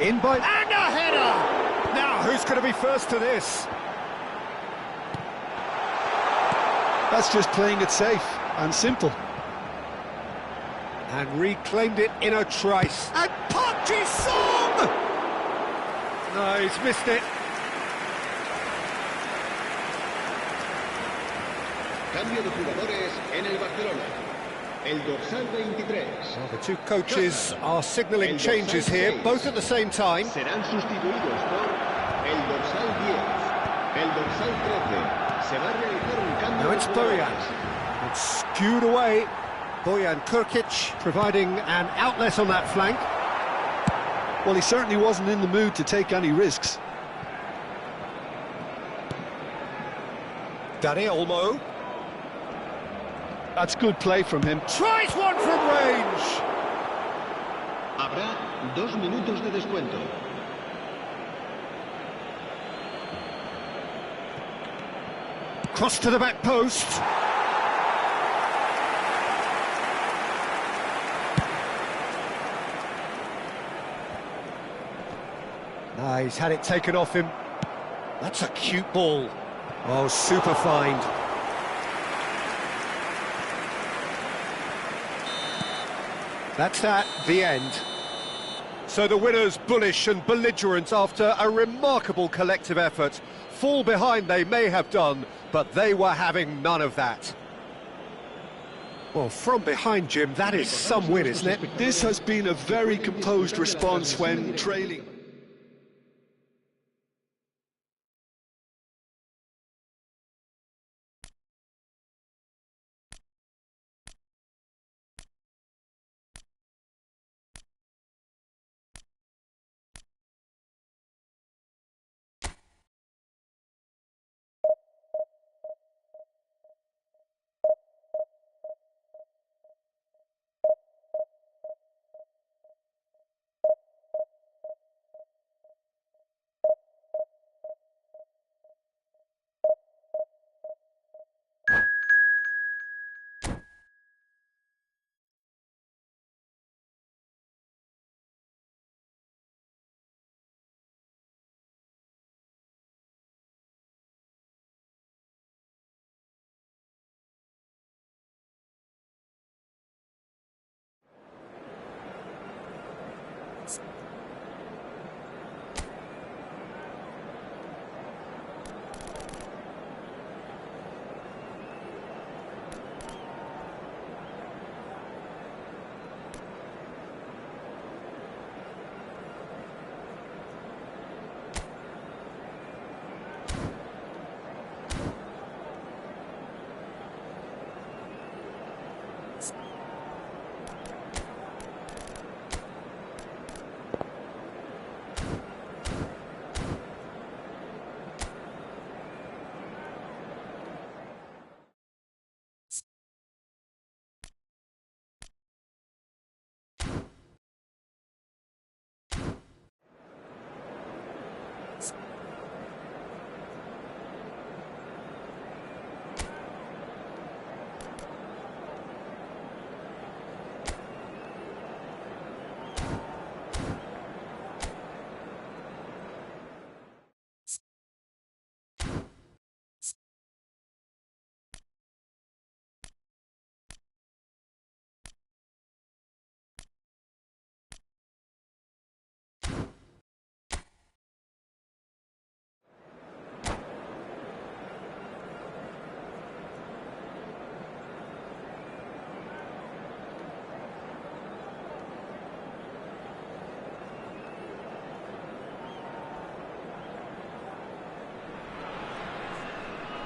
In by... And a header! Now, who's going to be first to this? That's just playing it safe and simple. And reclaimed it in a trice. And Park Ji-sung! No, he's missed it. Cambio de jugadores en el Barcelona. El dorsal 23. Well, the two coaches are signalling changes here, both at the same time. Serán sustituidos por el dorsal 10, el dorsal 13. Se va a realizar un cambio. Now it's Bojan. It's skewed away. Bojan Kurkic providing an outlet on that flank. Well, he certainly wasn't in the mood to take any risks. Dani Olmo. That's good play from him. Tries one from range. Habrá 2 minutos de descuento. Cross to the back post. He's had it taken off him. That's a cute ball. Oh, super find. That's the end. So the winners bullish and belligerent after a remarkable collective effort. Fall behind they may have done, but they were having none of that. Well, from behind, Jim, that is some win, isn't it? This has been a very composed response when trailing.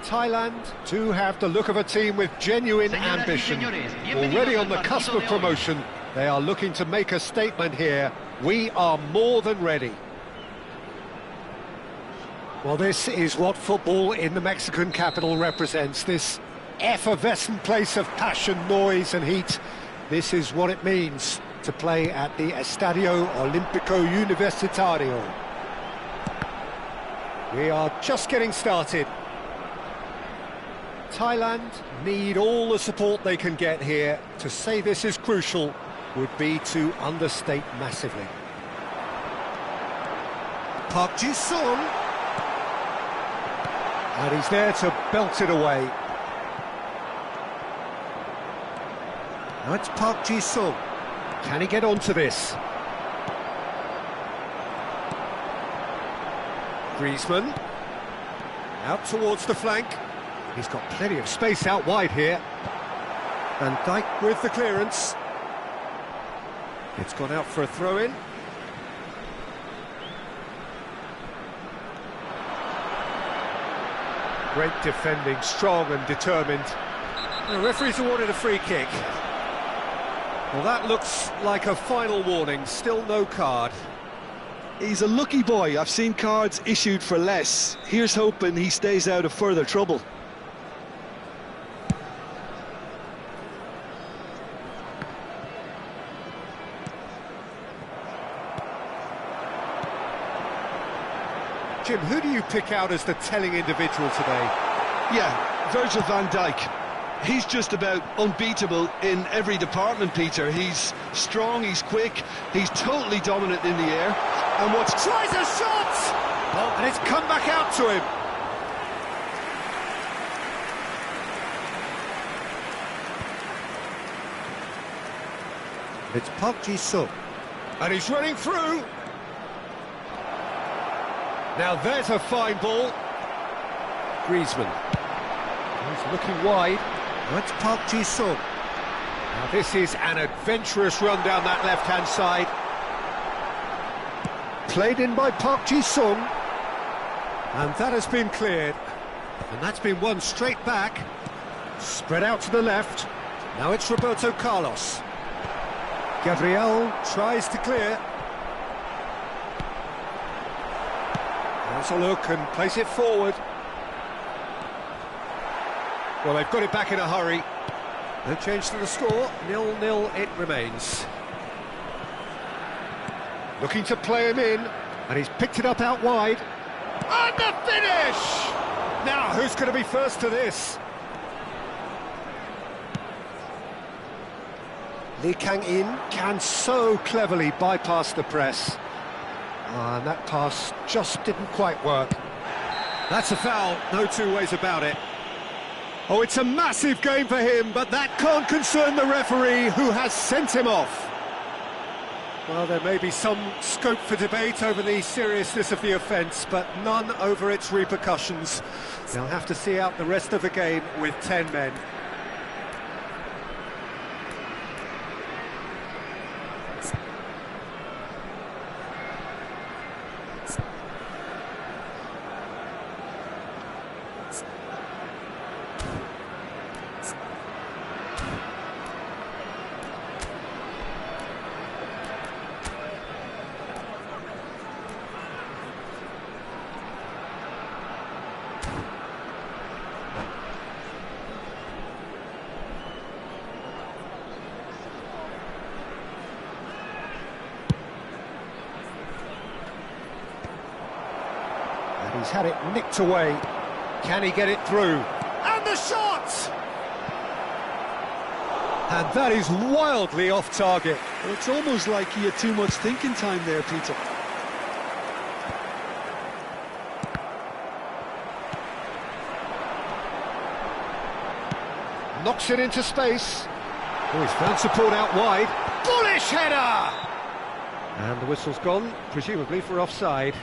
Thailand do have the look of a team with genuine ambition. Already on the cusp of promotion, they are looking to make a statement here. We are more than ready. Well, this is what football in the Mexican capital represents. This effervescent place of passion, noise and heat. This is what it means to play at the Estadio Olímpico Universitario. We are just getting started. Thailand need all the support they can get here. To say this is crucial would be to understate massively. Park Ji-sung. And he's there to belt it away. Now it's Park Ji-sung. Can he get onto this? Griezmann. Out towards the flank. He's got plenty of space out wide here. Van Dijk with the clearance. It's gone out for a throw-in. Great defending, strong and determined. The referee's awarded a free kick. Well, that looks like a final warning, still no card. He's a lucky boy. I've seen cards issued for less. Here's hoping he stays out of further trouble. Jim, who do you pick out as the telling individual today? Yeah, Virgil van Dijk. He's just about unbeatable in every department, Peter. He's strong, he's quick, he's totally dominant in the air. And what's... Tries a shot! Oh, and it's come back out to him. It's Park Ji-sung. And he's running through. Now there's a fine ball. Griezmann. He's looking wide. That's Park Ji-sung. Now this is an adventurous run down that left-hand side. Played in by Park Ji-sung. And that has been cleared. And that's been won straight back. Spread out to the left. Now it's Roberto Carlos. Gabriel tries to clear. Has a look and plays it forward. Well, they've got it back in a hurry. No change to the score, 0-0 it remains. Looking to play him in, and he's picked it up out wide. And the finish! Now, who's going to be first to this? Lee Kang-in can so cleverly bypass the press. And that pass just didn't quite work. That's a foul, no two ways about it. Oh, it's a massive game for him, but that can't concern the referee, who has sent him off. Well, there may be some scope for debate over the seriousness of the offence, but none over its repercussions. They'll have to see out the rest of the game with 10 men. He's had it nicked away. Can he get it through? And the shot! And that is wildly off target. Well, it's almost like he had too much thinking time there, Peter. Knocks it into space. Oh, he's found support out wide. Bullish header! And the whistle's gone, presumably for offside.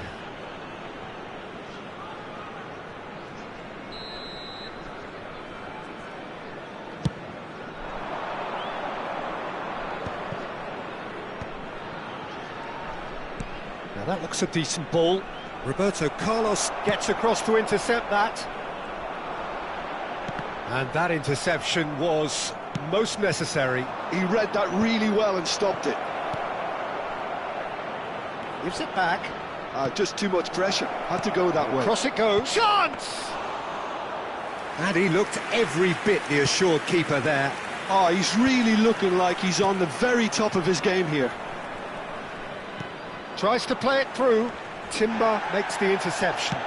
Now that looks a decent ball. Roberto Carlos gets across to intercept that. And that interception was most necessary. He read that really well and stopped it. Gives it back. Just too much pressure. Had to go that way. Cross it goes. Chance! And he looked every bit the assured keeper there. Oh, he's really looking like he's on the very top of his game here. Tries to play it through. Timber makes the interception.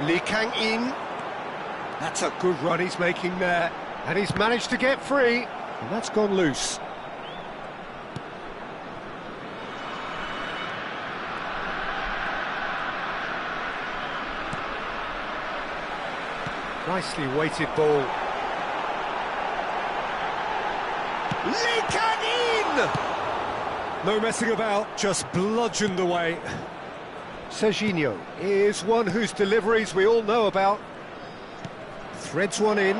Lee Kang-in. That's a good run he's making there. And he's managed to get free. And that's gone loose. Nicely weighted ball. Lee Kang-in! No messing about, just bludgeoned away. Serginho is one whose deliveries we all know about. Threads one in.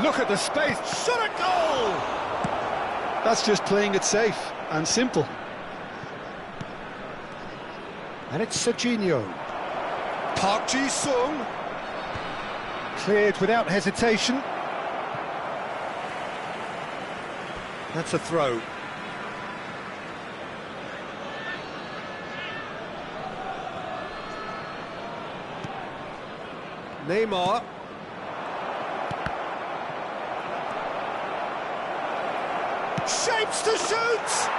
Look at the space. Shot a goal! That's just playing it safe and simple. And it's Serginho. Park Ji-sung. Cleared without hesitation. That's a throw. Neymar. Shapes to shoot!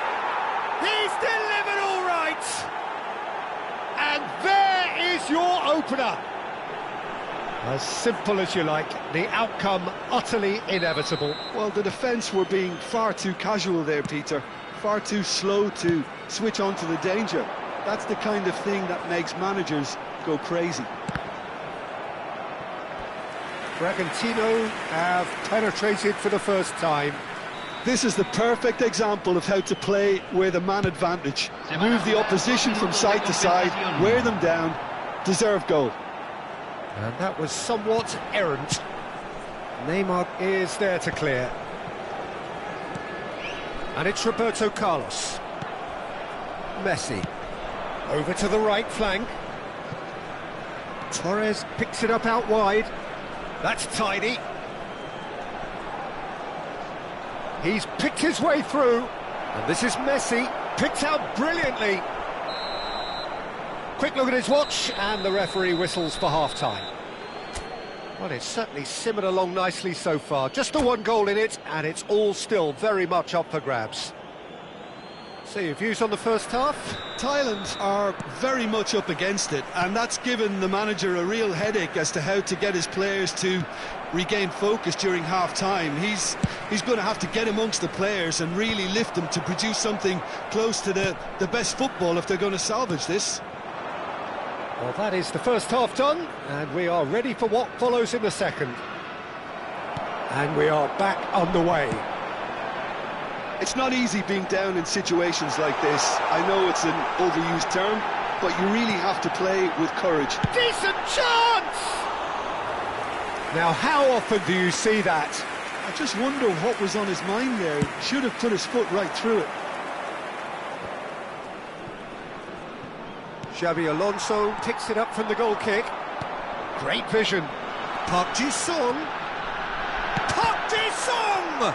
He's delivered all right! And there is your opener. As simple as you like, the outcome utterly inevitable. Well, the defence were being far too casual there, Peter. Far too slow to switch on to the danger. That's the kind of thing that makes managers go crazy. Bragantino have penetrated for the first time. This is the perfect example of how to play with a man advantage. Move the opposition from side to side, wear them down, deserve goal. And that was somewhat errant. Neymar is there to clear. And it's Roberto Carlos. Messi. Over to the right flank. Torres picks it up out wide. That's tidy. He's picked his way through. And this is Messi, picked out brilliantly. Quick look at his watch, and the referee whistles for half-time. Well, it's certainly simmered along nicely so far. Just the one goal in it, and it's all still very much up for grabs. So, your views on the first half? Thailand are very much up against it, and that's given the manager a real headache as to how to get his players to regain focus during half-time. He's going to have to get amongst the players and really lift them to produce something close to the best football if they're going to salvage this. Well, that is the first half done, and we are ready for what follows in the second. And we are back underway. It's not easy being down in situations like this. I know it's an overused term, but you really have to play with courage. Decent chance! Now, how often do you see that? I just wonder what was on his mind there. He should have put his foot right through it. Xabi Alonso picks it up from the goal kick. Great vision. Park Ji-sung. Park Ji-sung!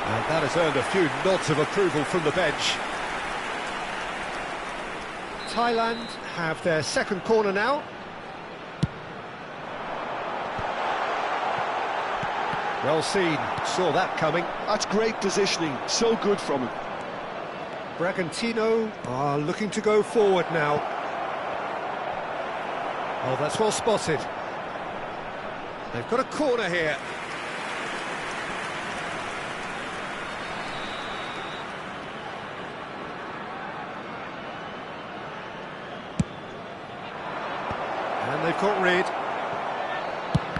And that has earned a few nods of approval from the bench. Thailand have their second corner now. Well seen, saw that coming. That's great positioning, so good from him. Bragantino are looking to go forward now. Oh, that's well spotted. They've got a corner here. And they've got rid.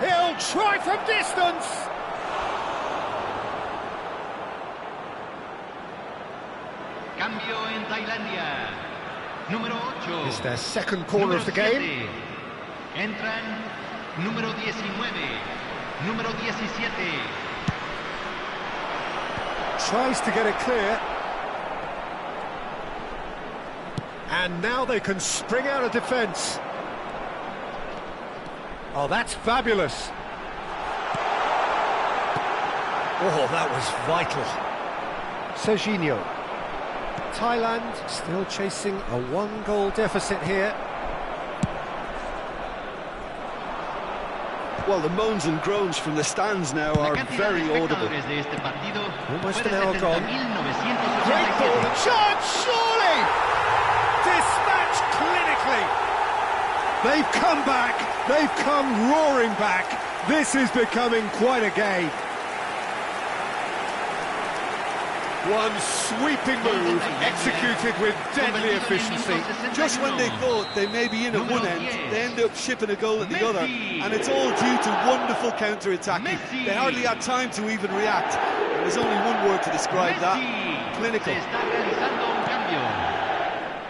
He'll try from distance! Cambio en Tailandia. Número 8. It's their second corner of the game. Entran número 19. Número 17. Tries to get it clear. And now they can spring out of defence. Oh, that's fabulous. Oh, that was vital. Serginho. Thailand still chasing a one-goal deficit here. Well, the moans and groans from the stands now are very audible. Almost an hour gone. Great ball, a chance, surely! Dispatched clinically. They've come back, they've come roaring back. This is becoming quite a game. One sweeping move, executed with deadly efficiency. Just when they thought they may be in at one end, they end up shipping a goal at the other, and it's all due to wonderful counter-attacking. They hardly had time to even react. There's only one word to describe that: clinical.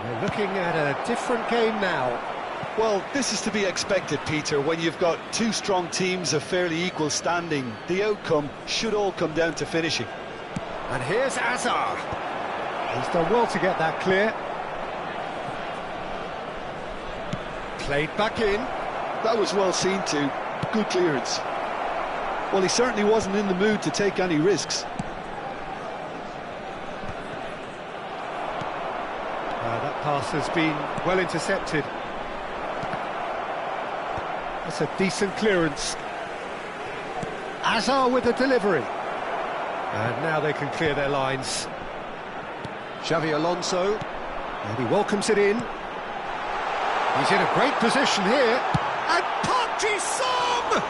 We're looking at a different game now. Well, this is to be expected, Peter, when you've got two strong teams of fairly equal standing. The outcome should all come down to finishing. And here's Azar. He's done well to get that clear. Played back in. That was well seen too. Good clearance. Well, he certainly wasn't in the mood to take any risks. That pass has been well intercepted. That's a decent clearance. Azar with the delivery. And now they can clear their lines. Xavi Alonso, and he welcomes it in. He's in a great position here, and Park Ji-sung!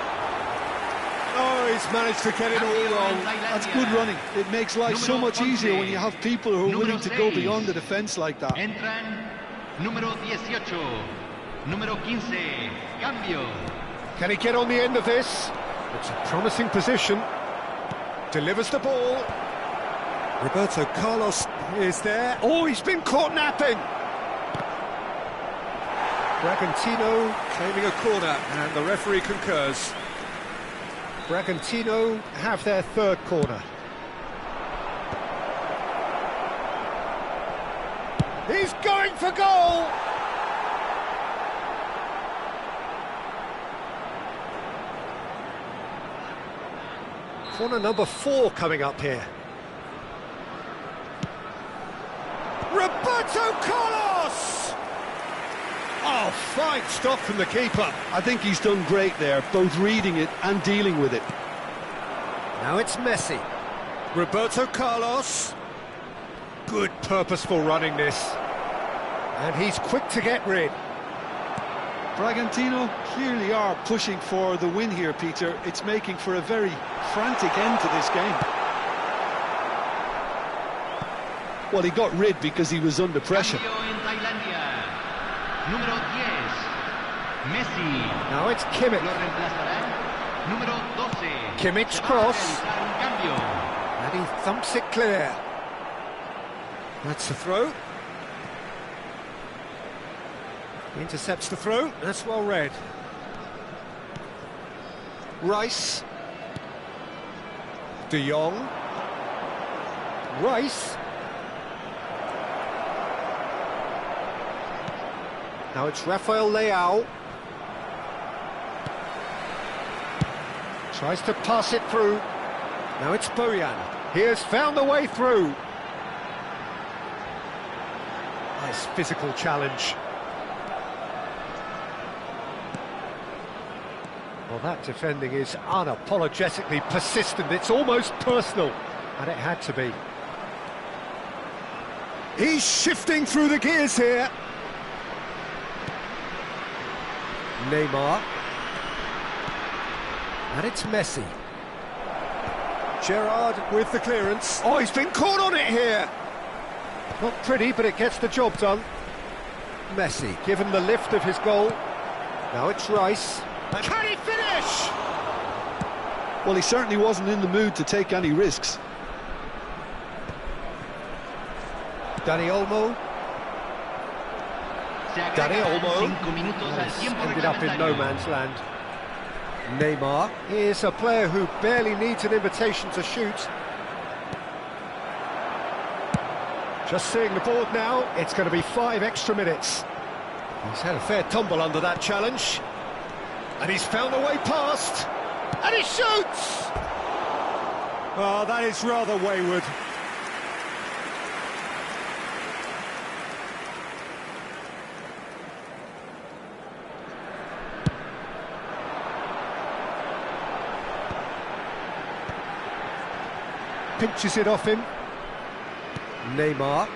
Oh, he's managed to get it all wrong. That's good running. It makes life so much easier when you have people who are willing to go beyond the defence like that. Entran número 18, número 15, cambio. Can he get on the end of this? It's a promising position. Delivers the ball. Roberto Carlos is there. Oh, he's been caught napping. Bragantino claiming a corner, and the referee concurs. Bragantino have their third corner. He's going for goal! Corner number 4 coming up here. Roberto Carlos! Oh, fine stop from the keeper. I think he's done great there, both reading it and dealing with it. Now it's Messi. Roberto Carlos. Good purposeful running this. And he's quick to get rid. Bragantino clearly are pushing for the win here, Peter. It's making for a very frantic end to this game. Well, he got rid because he was under pressure. Número 10, Messi. Now it's Kimmich. Lo reemplazará número 12. Kimmich's cross. Cambio. And he thumps it clear. That's the throw. He intercepts the throw. That's well read. Rice. De Jong. Rice. Now it's Rafael Leao. Tries to pass it through. Now it's Bojan. He has found the way through. Nice physical challenge. Well, that defending is unapologetically persistent. It's almost personal, and it had to be. He's shifting through the gears here. Neymar. And it's Messi. Gerrard with the clearance. Oh, he's been caught on it here. Not pretty, but it gets the job done. Messi, given the lift of his goal. Now it's Rice. And can he finish? Well, he certainly wasn't in the mood to take any risks. Dani Olmo. Dani Olmo ended up in no man's land. Neymar is a player who barely needs an invitation to shoot. Just seeing the board now, it's going to be 5 extra minutes. He's had a fair tumble under that challenge. And he's found a way past. And he shoots! Oh, that is rather wayward. Pinches it off him. Neymar.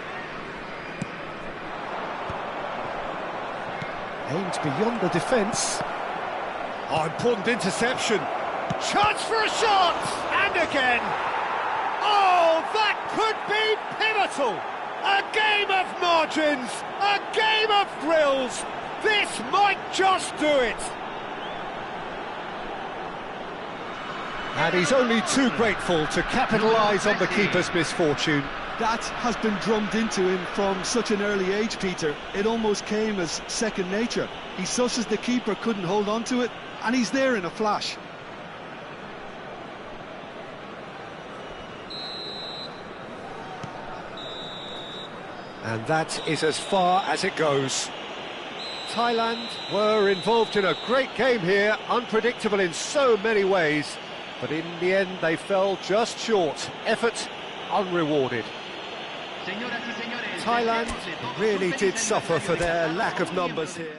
Aims beyond the defence. Oh, important interception. Chance for a shot! And again! Oh, that could be pivotal! A game of margins! A game of thrills! This might just do it! And he's only too grateful to capitalise on the keeper's misfortune. That has been drummed into him from such an early age, Peter. It almost came as second nature. He susses the keeper couldn't hold on to it, and he's there in a flash. And that is as far as it goes. Thailand were involved in a great game here, unpredictable in so many ways, but in the end they fell just short. Effort unrewarded. Thailand really did suffer for their lack of numbers here.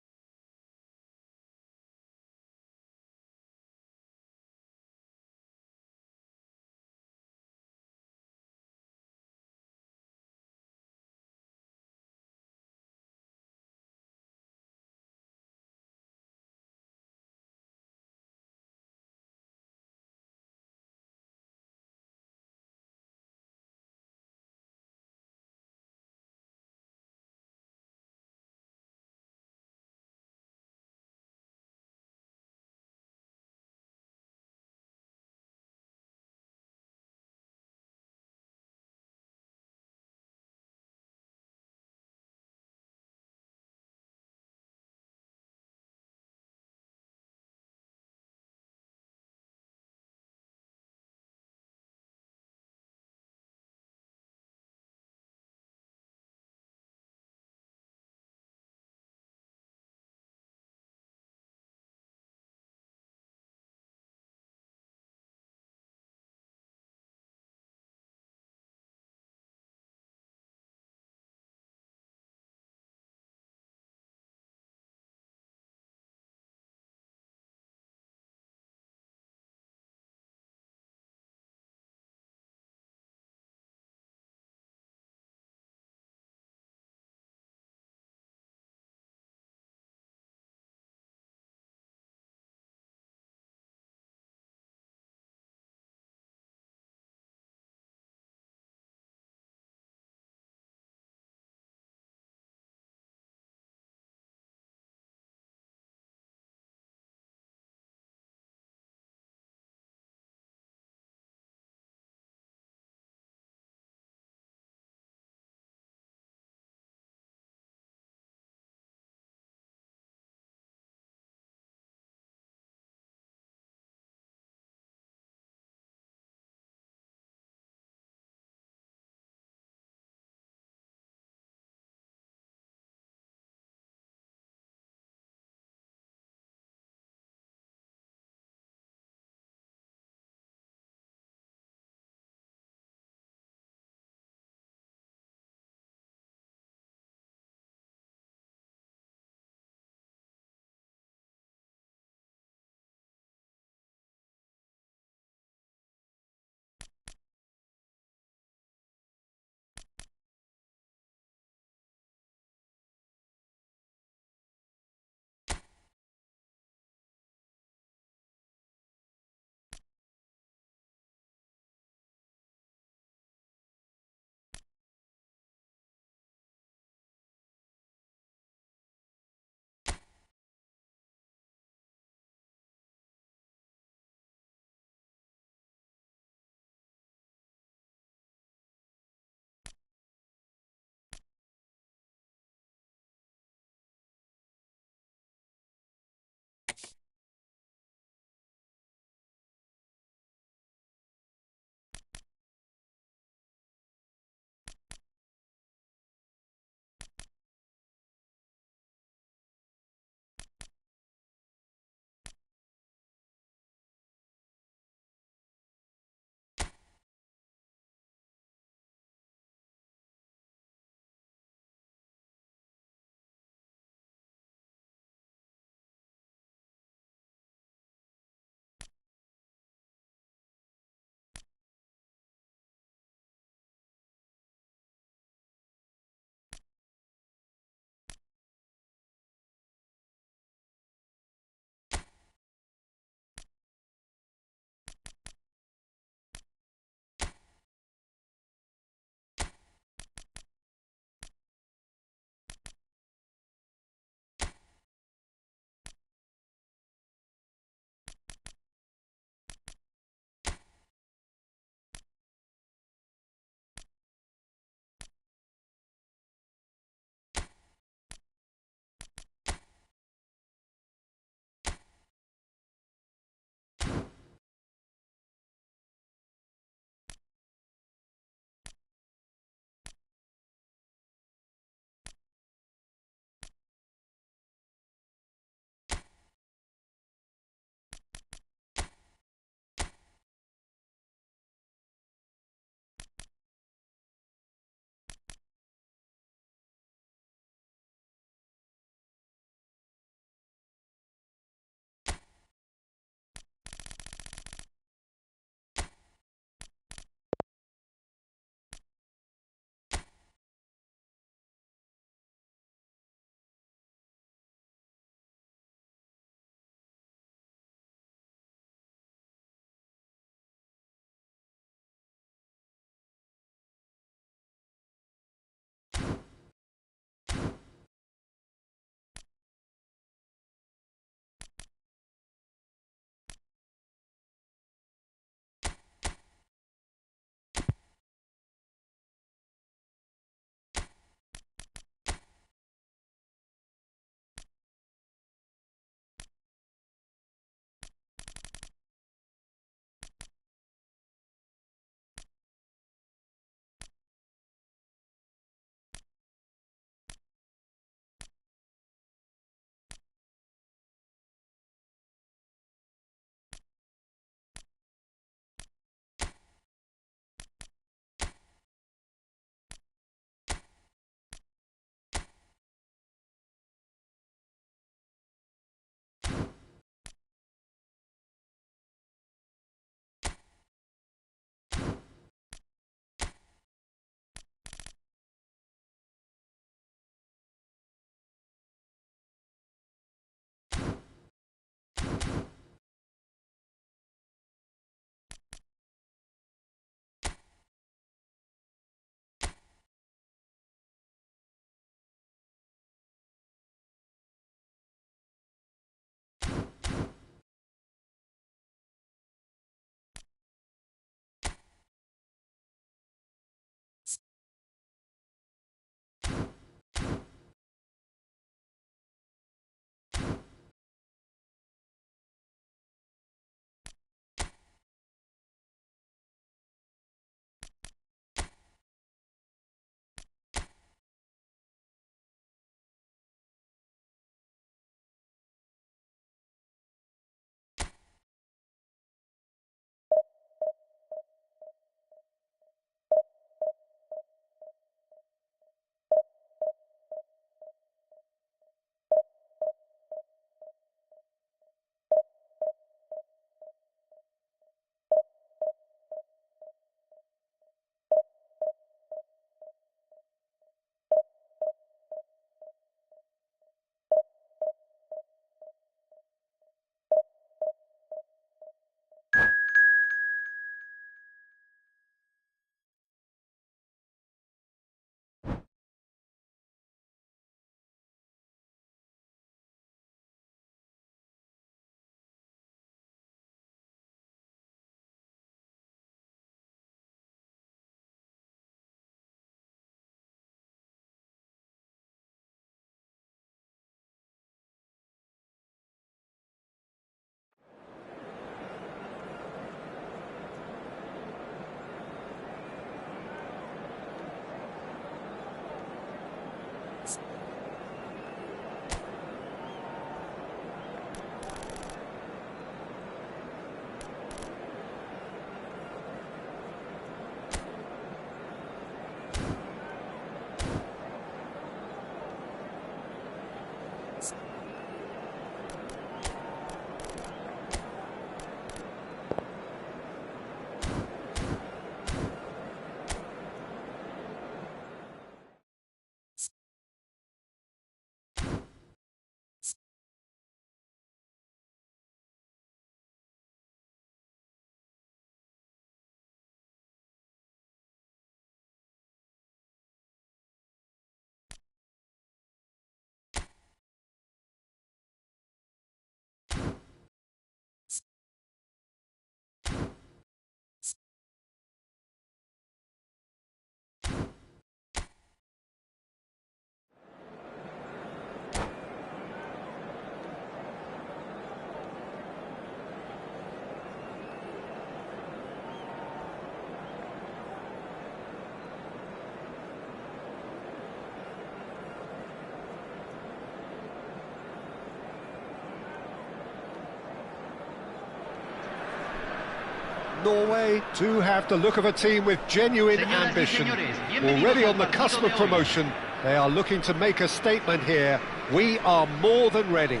Norway do have the look of a team with genuine ambition. Already on the cusp of promotion, they are looking to make a statement here. We are more than ready.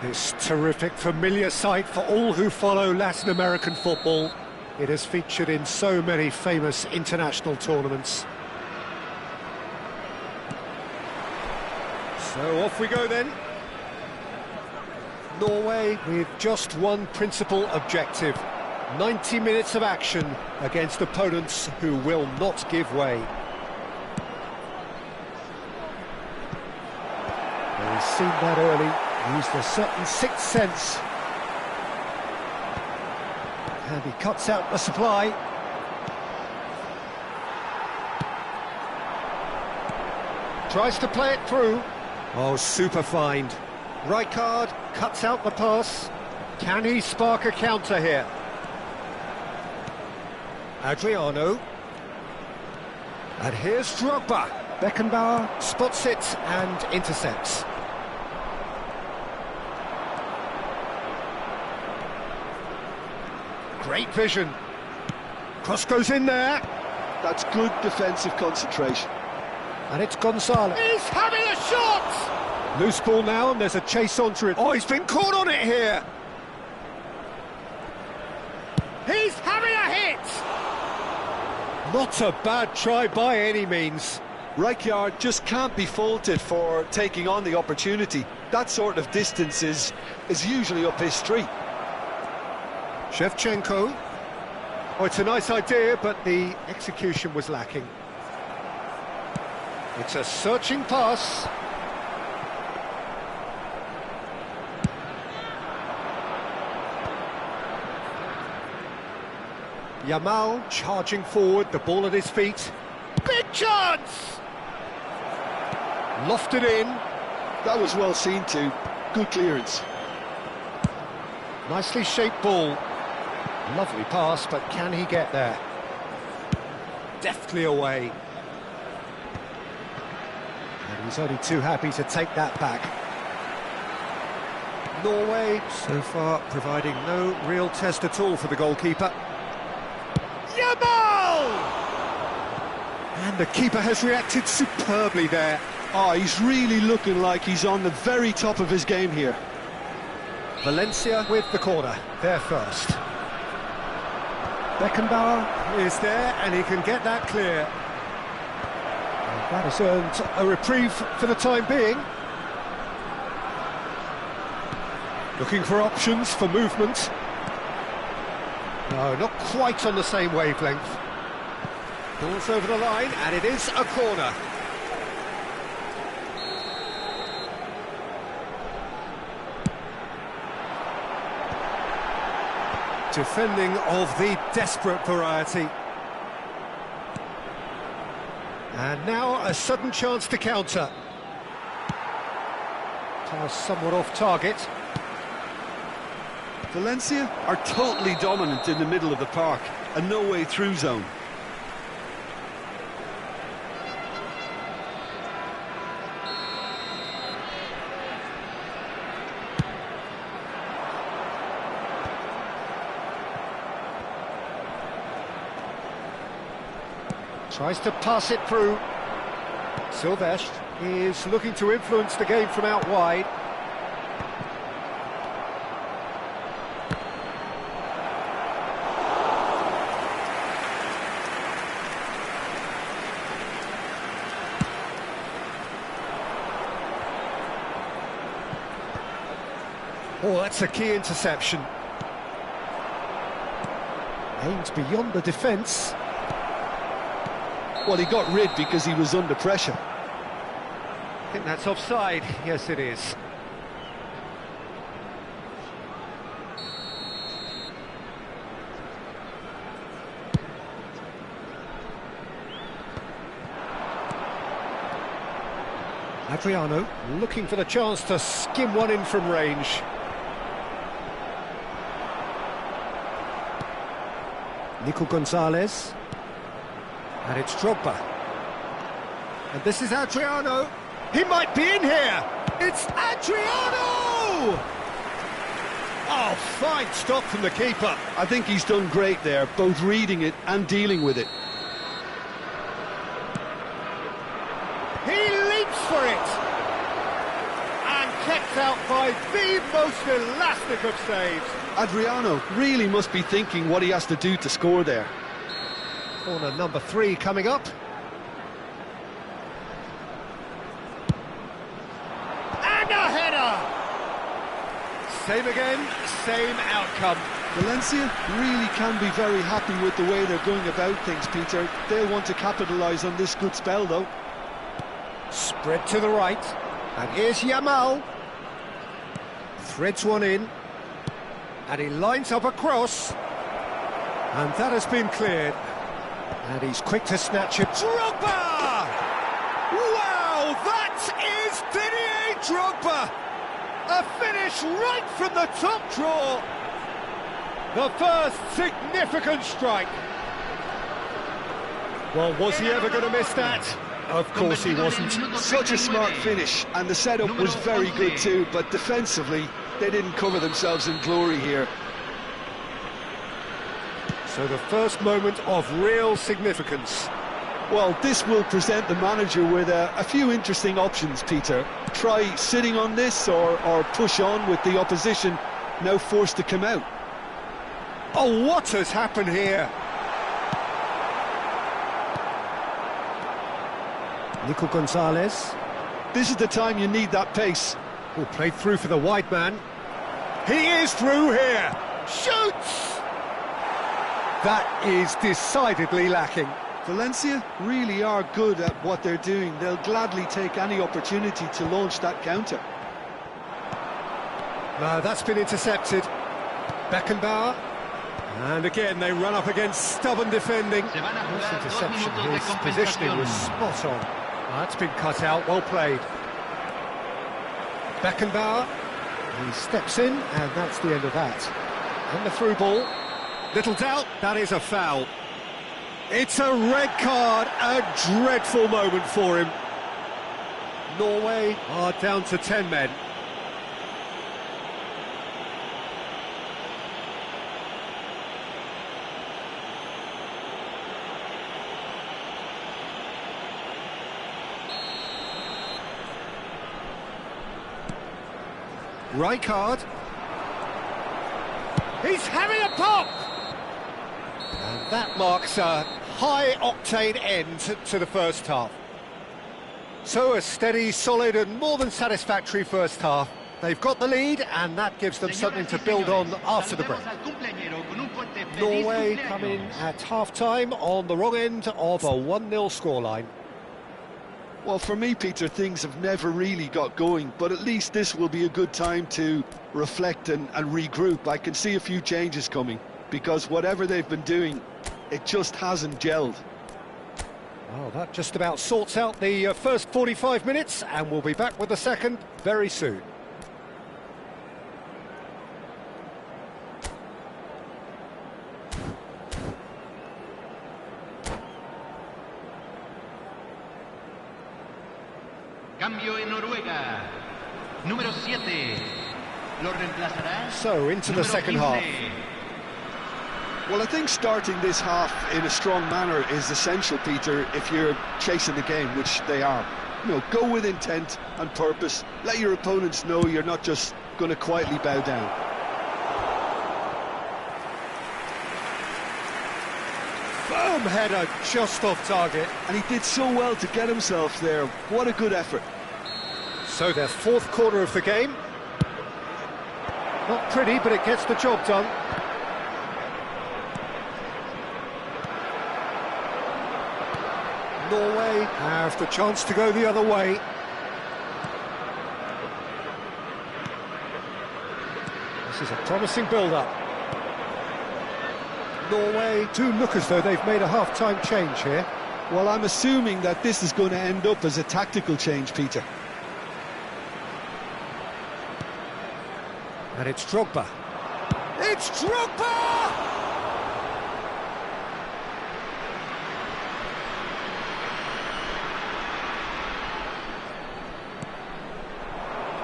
This terrific, familiar sight for all who follow Latin American football. It has featured in so many famous international tournaments. So off we go then. Norway with just one principal objective. 90 minutes of action against opponents who will not give way. He's seen that early, used a certain sixth sense. And he cuts out the supply. Tries to play it through. Oh, super find. Rijkaard cuts out the pass. Can he spark a counter here? Adriano. And here's Drogba. Beckenbauer spots it and intercepts. Great vision. Cross goes in there. That's good defensive concentration. And it's Gonzalez. He's having a shot! Loose ball now, and there's a chase onto it. Oh, he's been caught on it here. He's having a hit! Not a bad try by any means. Rijkaard just can't be faulted for taking on the opportunity. That sort of distance is usually up his street. Shevchenko. Oh, it's a nice idea, but the execution was lacking. It's a searching pass. Yamal charging forward, the ball at his feet. Big chance! Lofted in. That was well seen too. Good clearance. Nicely shaped ball. Lovely pass, but can he get there? Deftly away. And he's only too happy to take that back. Norway, so far, providing no real test at all for the goalkeeper. Yamal! And the keeper has reacted superbly there. Oh, he's really looking like he's on the very top of his game here. Valencia with the corner, there first. Beckenbauer is there, and he can get that clear. And that has earned a reprieve for the time being. Looking for options for movement. No, not quite on the same wavelength. Ball's over the line, and it is a corner. Defending of the desperate variety. And now a sudden chance to counter. Pass somewhat off target. Valencia are totally dominant in the middle of the park, a no-way through zone. Tries to pass it through. Silvestre is looking to influence the game from out wide. Oh, that's a key interception. Aimed beyond the defence. Well, he got rid because he was under pressure. I think that's offside. Yes, it is. Adriano looking for the chance to skim one in from range. Nico Gonzalez. And it's Drogba. And this is Adriano. He might be in here. It's Adriano! Oh, Fine stop from the keeper. I think he's done great there, both reading it and dealing with it. He leaps for it! And kept out by the most elastic of saves. Adriano really must be thinking what he has to do to score there. Corner number 3 coming up. And a header! Same again, same outcome. Valencia really can be very happy with the way they're going about things, Peter. They'll want to capitalise on this good spell, though. Spread to the right, and here's Yamal. Threads one in, and he lines up a cross, and that has been cleared. And he's quick to snatch it. Drogba! Wow, that is Didier Drogba! A finish right from the top draw. The first significant strike. Well, was he ever going to miss that? Of course he wasn't. Such a smart finish, and the setup was very good too, but defensively, they didn't cover themselves in glory here. So the first moment of real significance. Well, this will present the manager with a few interesting options, Peter. Try sitting on this or push on with the opposition now forced to come out. Oh, what has happened here? Nico Gonzalez. This is the time you need that pace. Oh, played through for the wide man. He is through here. Shoots! That is decidedly lacking. Valencia really are good at what they're doing. They'll gladly take any opportunity to launch that counter. No, that's been intercepted. Beckenbauer. And again, they run up against stubborn defending. This interception, his positioning was spot on. That's been cut out, well played. Beckenbauer. He steps in, and that's the end of that. And the through ball. Little doubt, that is a foul. It's a red card, a dreadful moment for him. Norway are down to 10 men. Rijkaard. He's having a pop! And that marks a high-octane end to the first half. So a steady, solid and more than satisfactory first half. They've got the lead and that gives them something to build on after the break. Norway come in at half-time on the wrong end of a 1-0 scoreline. Well, for me, Peter, things have never really got going, but at least this will be a good time to reflect and regroup. I can see a few changes coming, because whatever they've been doing, it just hasn't gelled. Well, that just about sorts out the first 45 minutes, and we'll be back with the second very soon. Cambio en Noruega. Número 7. Lo reemplazará. So, into the second half. Well, I think starting this half in a strong manner is essential, Peter, if you're chasing the game, which they are. You know, go with intent and purpose. Let your opponents know you're not just going to quietly bow down. Firm header, just off target. And he did so well to get himself there. What a good effort. So their fourth quarter of the game. Not pretty, but it gets the job done. Norway have the chance to go the other way. This is a promising build-up. Norway do look as though they've made a half-time change here. Well, I'm assuming that this is going to end up as a tactical change, Peter. And it's Drogba. It's Drogba!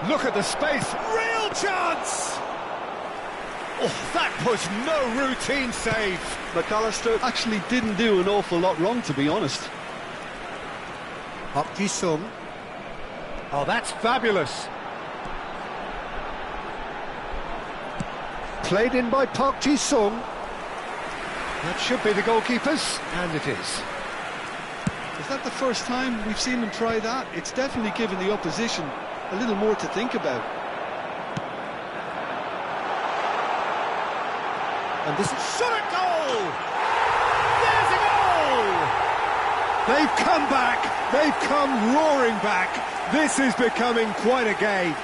Look at the space, real chance! Oh, that was no routine save. McAllister actually didn't do an awful lot wrong, to be honest. Park Ji-sung. Oh, that's fabulous. Played in by Park Ji-sung. That should be the goalkeeper's, and it is. Is that the first time we've seen him try that? It's definitely given the opposition a little more to think about. And this is shot at goal! There's a goal! They've come back, they've come roaring back. This is becoming quite a game.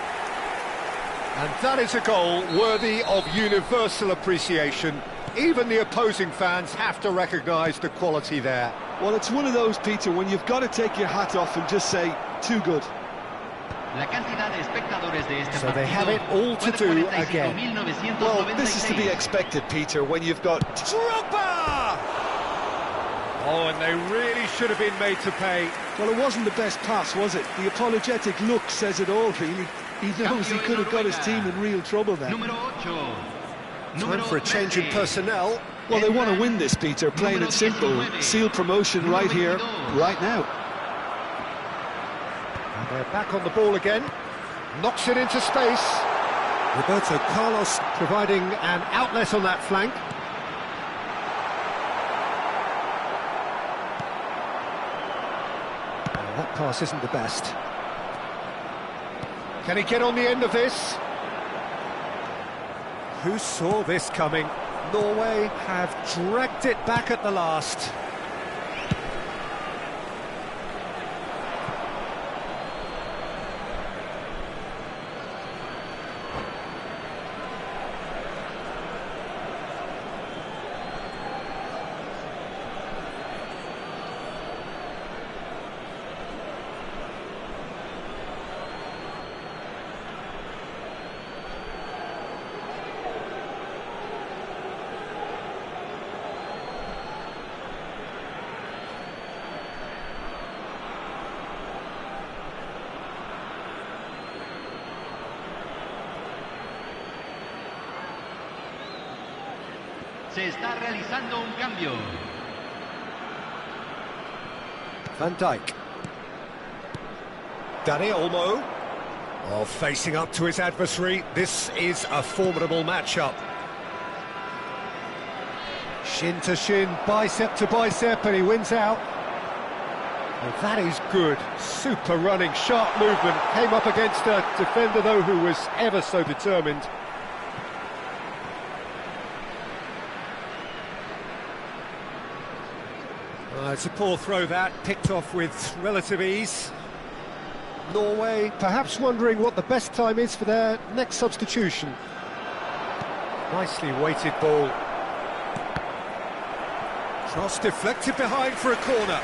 And that is a goal worthy of universal appreciation. Even the opposing fans have to recognise the quality there. Well, it's one of those, Peter, when you've got to take your hat off and just say, too good. So they have it all to do again. Well, this is to be expected, Peter, when you've got... Drogba! Oh, and they really should have been made to pay. Well, it wasn't the best pass, was it? The apologetic look says it all, really. He knows he could have got his team in real trouble there. Time for a change in personnel. Well, they want to win this, Peter, plain and simple. Seal promotion right here, right now. And they're back on the ball again. Knocks it into space. Roberto Carlos providing an outlet on that flank. Well, that pass isn't the best. Can he get on the end of this? Who saw this coming? Norway have dragged it back at the last. Se está realizando un cambio. Van Dijk. Dani Olmo. Oh, facing up to his adversary. This is a formidable matchup. Shin to shin, bicep to bicep, and he wins out. Well, that is good. Super running, sharp movement. Came up against a defender, though, who was ever so determined. It's a poor throw that, picked off with relative ease. Norway perhaps wondering what the best time is for their next substitution. Nicely weighted ball. Cross deflected behind for a corner.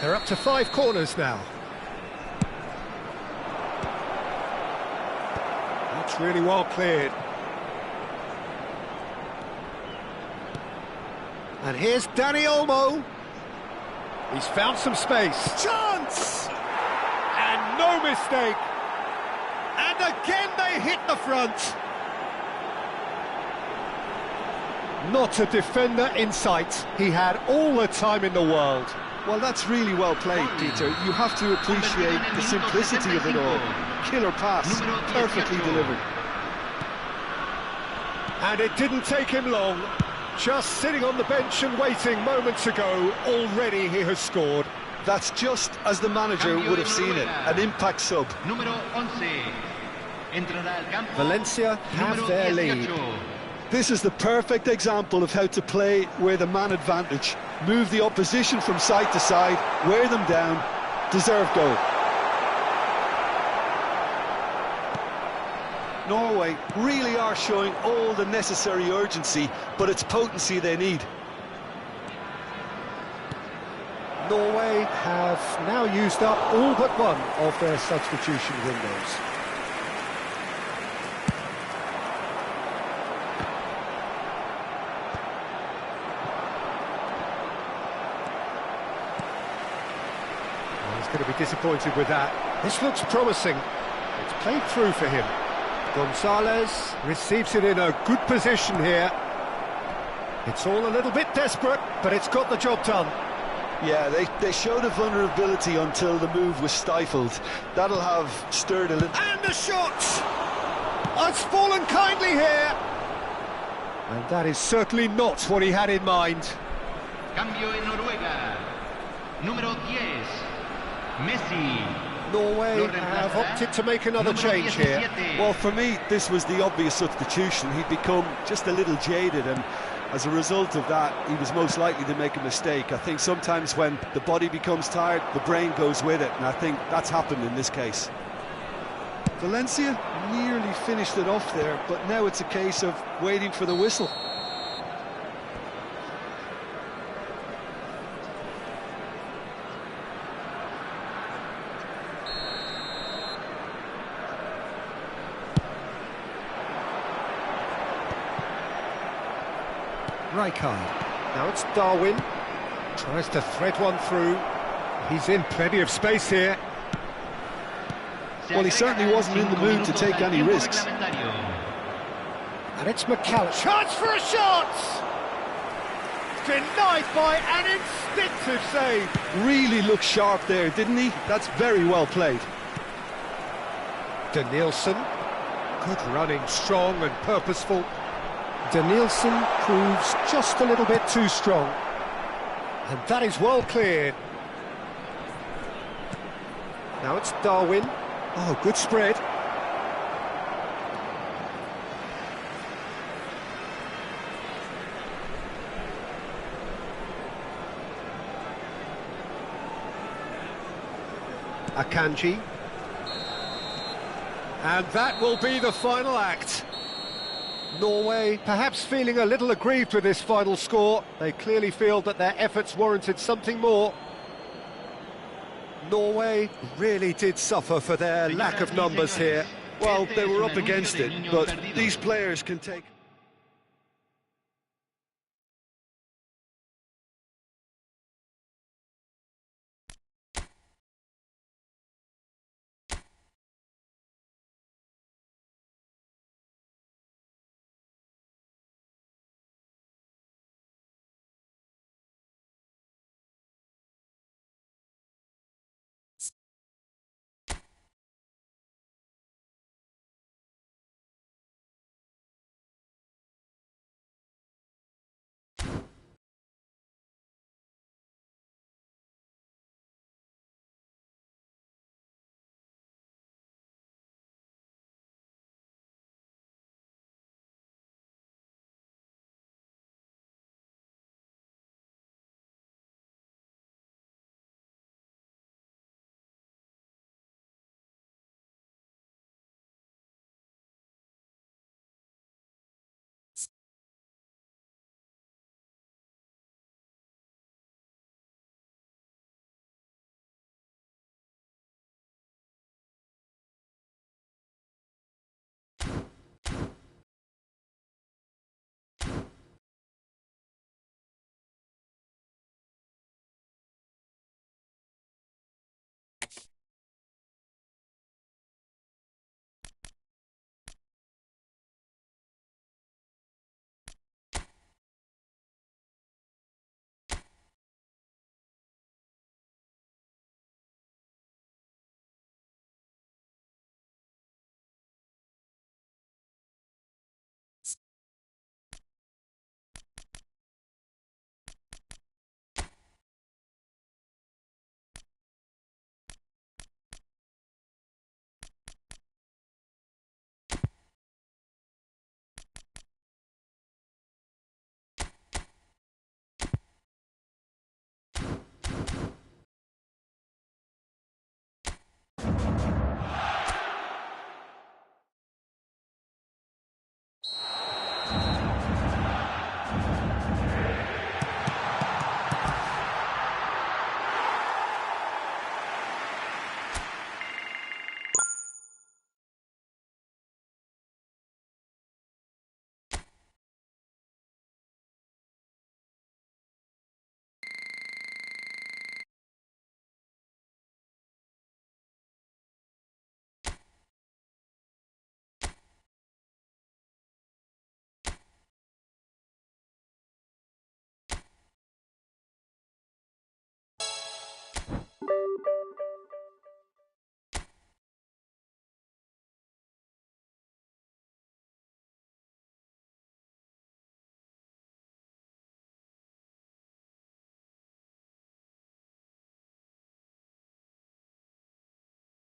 They're up to 5 corners now. That's really well cleared. And here's Dani Olmo. He's found some space. Chance! And no mistake. And again they hit the front. Not a defender in sight. He had all the time in the world. Well, that's really well played, Peter. You have to appreciate the simplicity of it all. Killer pass, perfectly delivered. And it didn't take him long. Just sitting on the bench and waiting moments ago, already he has scored. That's just as the manager would have seen it, an impact sub. Valencia have their lead. This is the perfect example of how to play with a man advantage. Move the opposition from side to side, wear them down, deserve goal. Norway really are showing all the necessary urgency, but it's potency they need. Norway have now used up all but one of their substitution windows. Well, he's going to be disappointed with that. This looks promising. It's played through for him. Gonzalez receives it in a good position here. It's all a little bit desperate, but it's got the job done. Yeah, they showed a vulnerability until the move was stifled. That'll have stirred a little... And the shot! It's fallen kindly here. And that is certainly not what he had in mind. Cambio en Noruega. Número 10. Messi. Norway have opted to make another change here. Well, for me, this was the obvious substitution. He'd become just a little jaded, and as a result of that, he was most likely to make a mistake. I think sometimes when the body becomes tired, the brain goes with it, and I think that's happened in this case. Valencia nearly finished it off there, but now it's a case of waiting for the whistle. Rijkaard. Now it's Darwin. Tries to thread one through. He's in plenty of space here. Well, he certainly wasn't in the mood to take any risks. And it's McCallum. Chance for a shot! Denied by an instinctive save. Really looked sharp there, didn't he? That's very well played. Danielson. Good running, strong and purposeful. Danielson proves just a little bit too strong. And that is well cleared. Now it's Darwin. Oh, good spread. Akanji. And that will be the final act. Norway perhaps feeling a little aggrieved with this final score. They clearly feel that their efforts warranted something more. Norway really did suffer for their lack of numbers here. Well, they were up against it, but these players can take...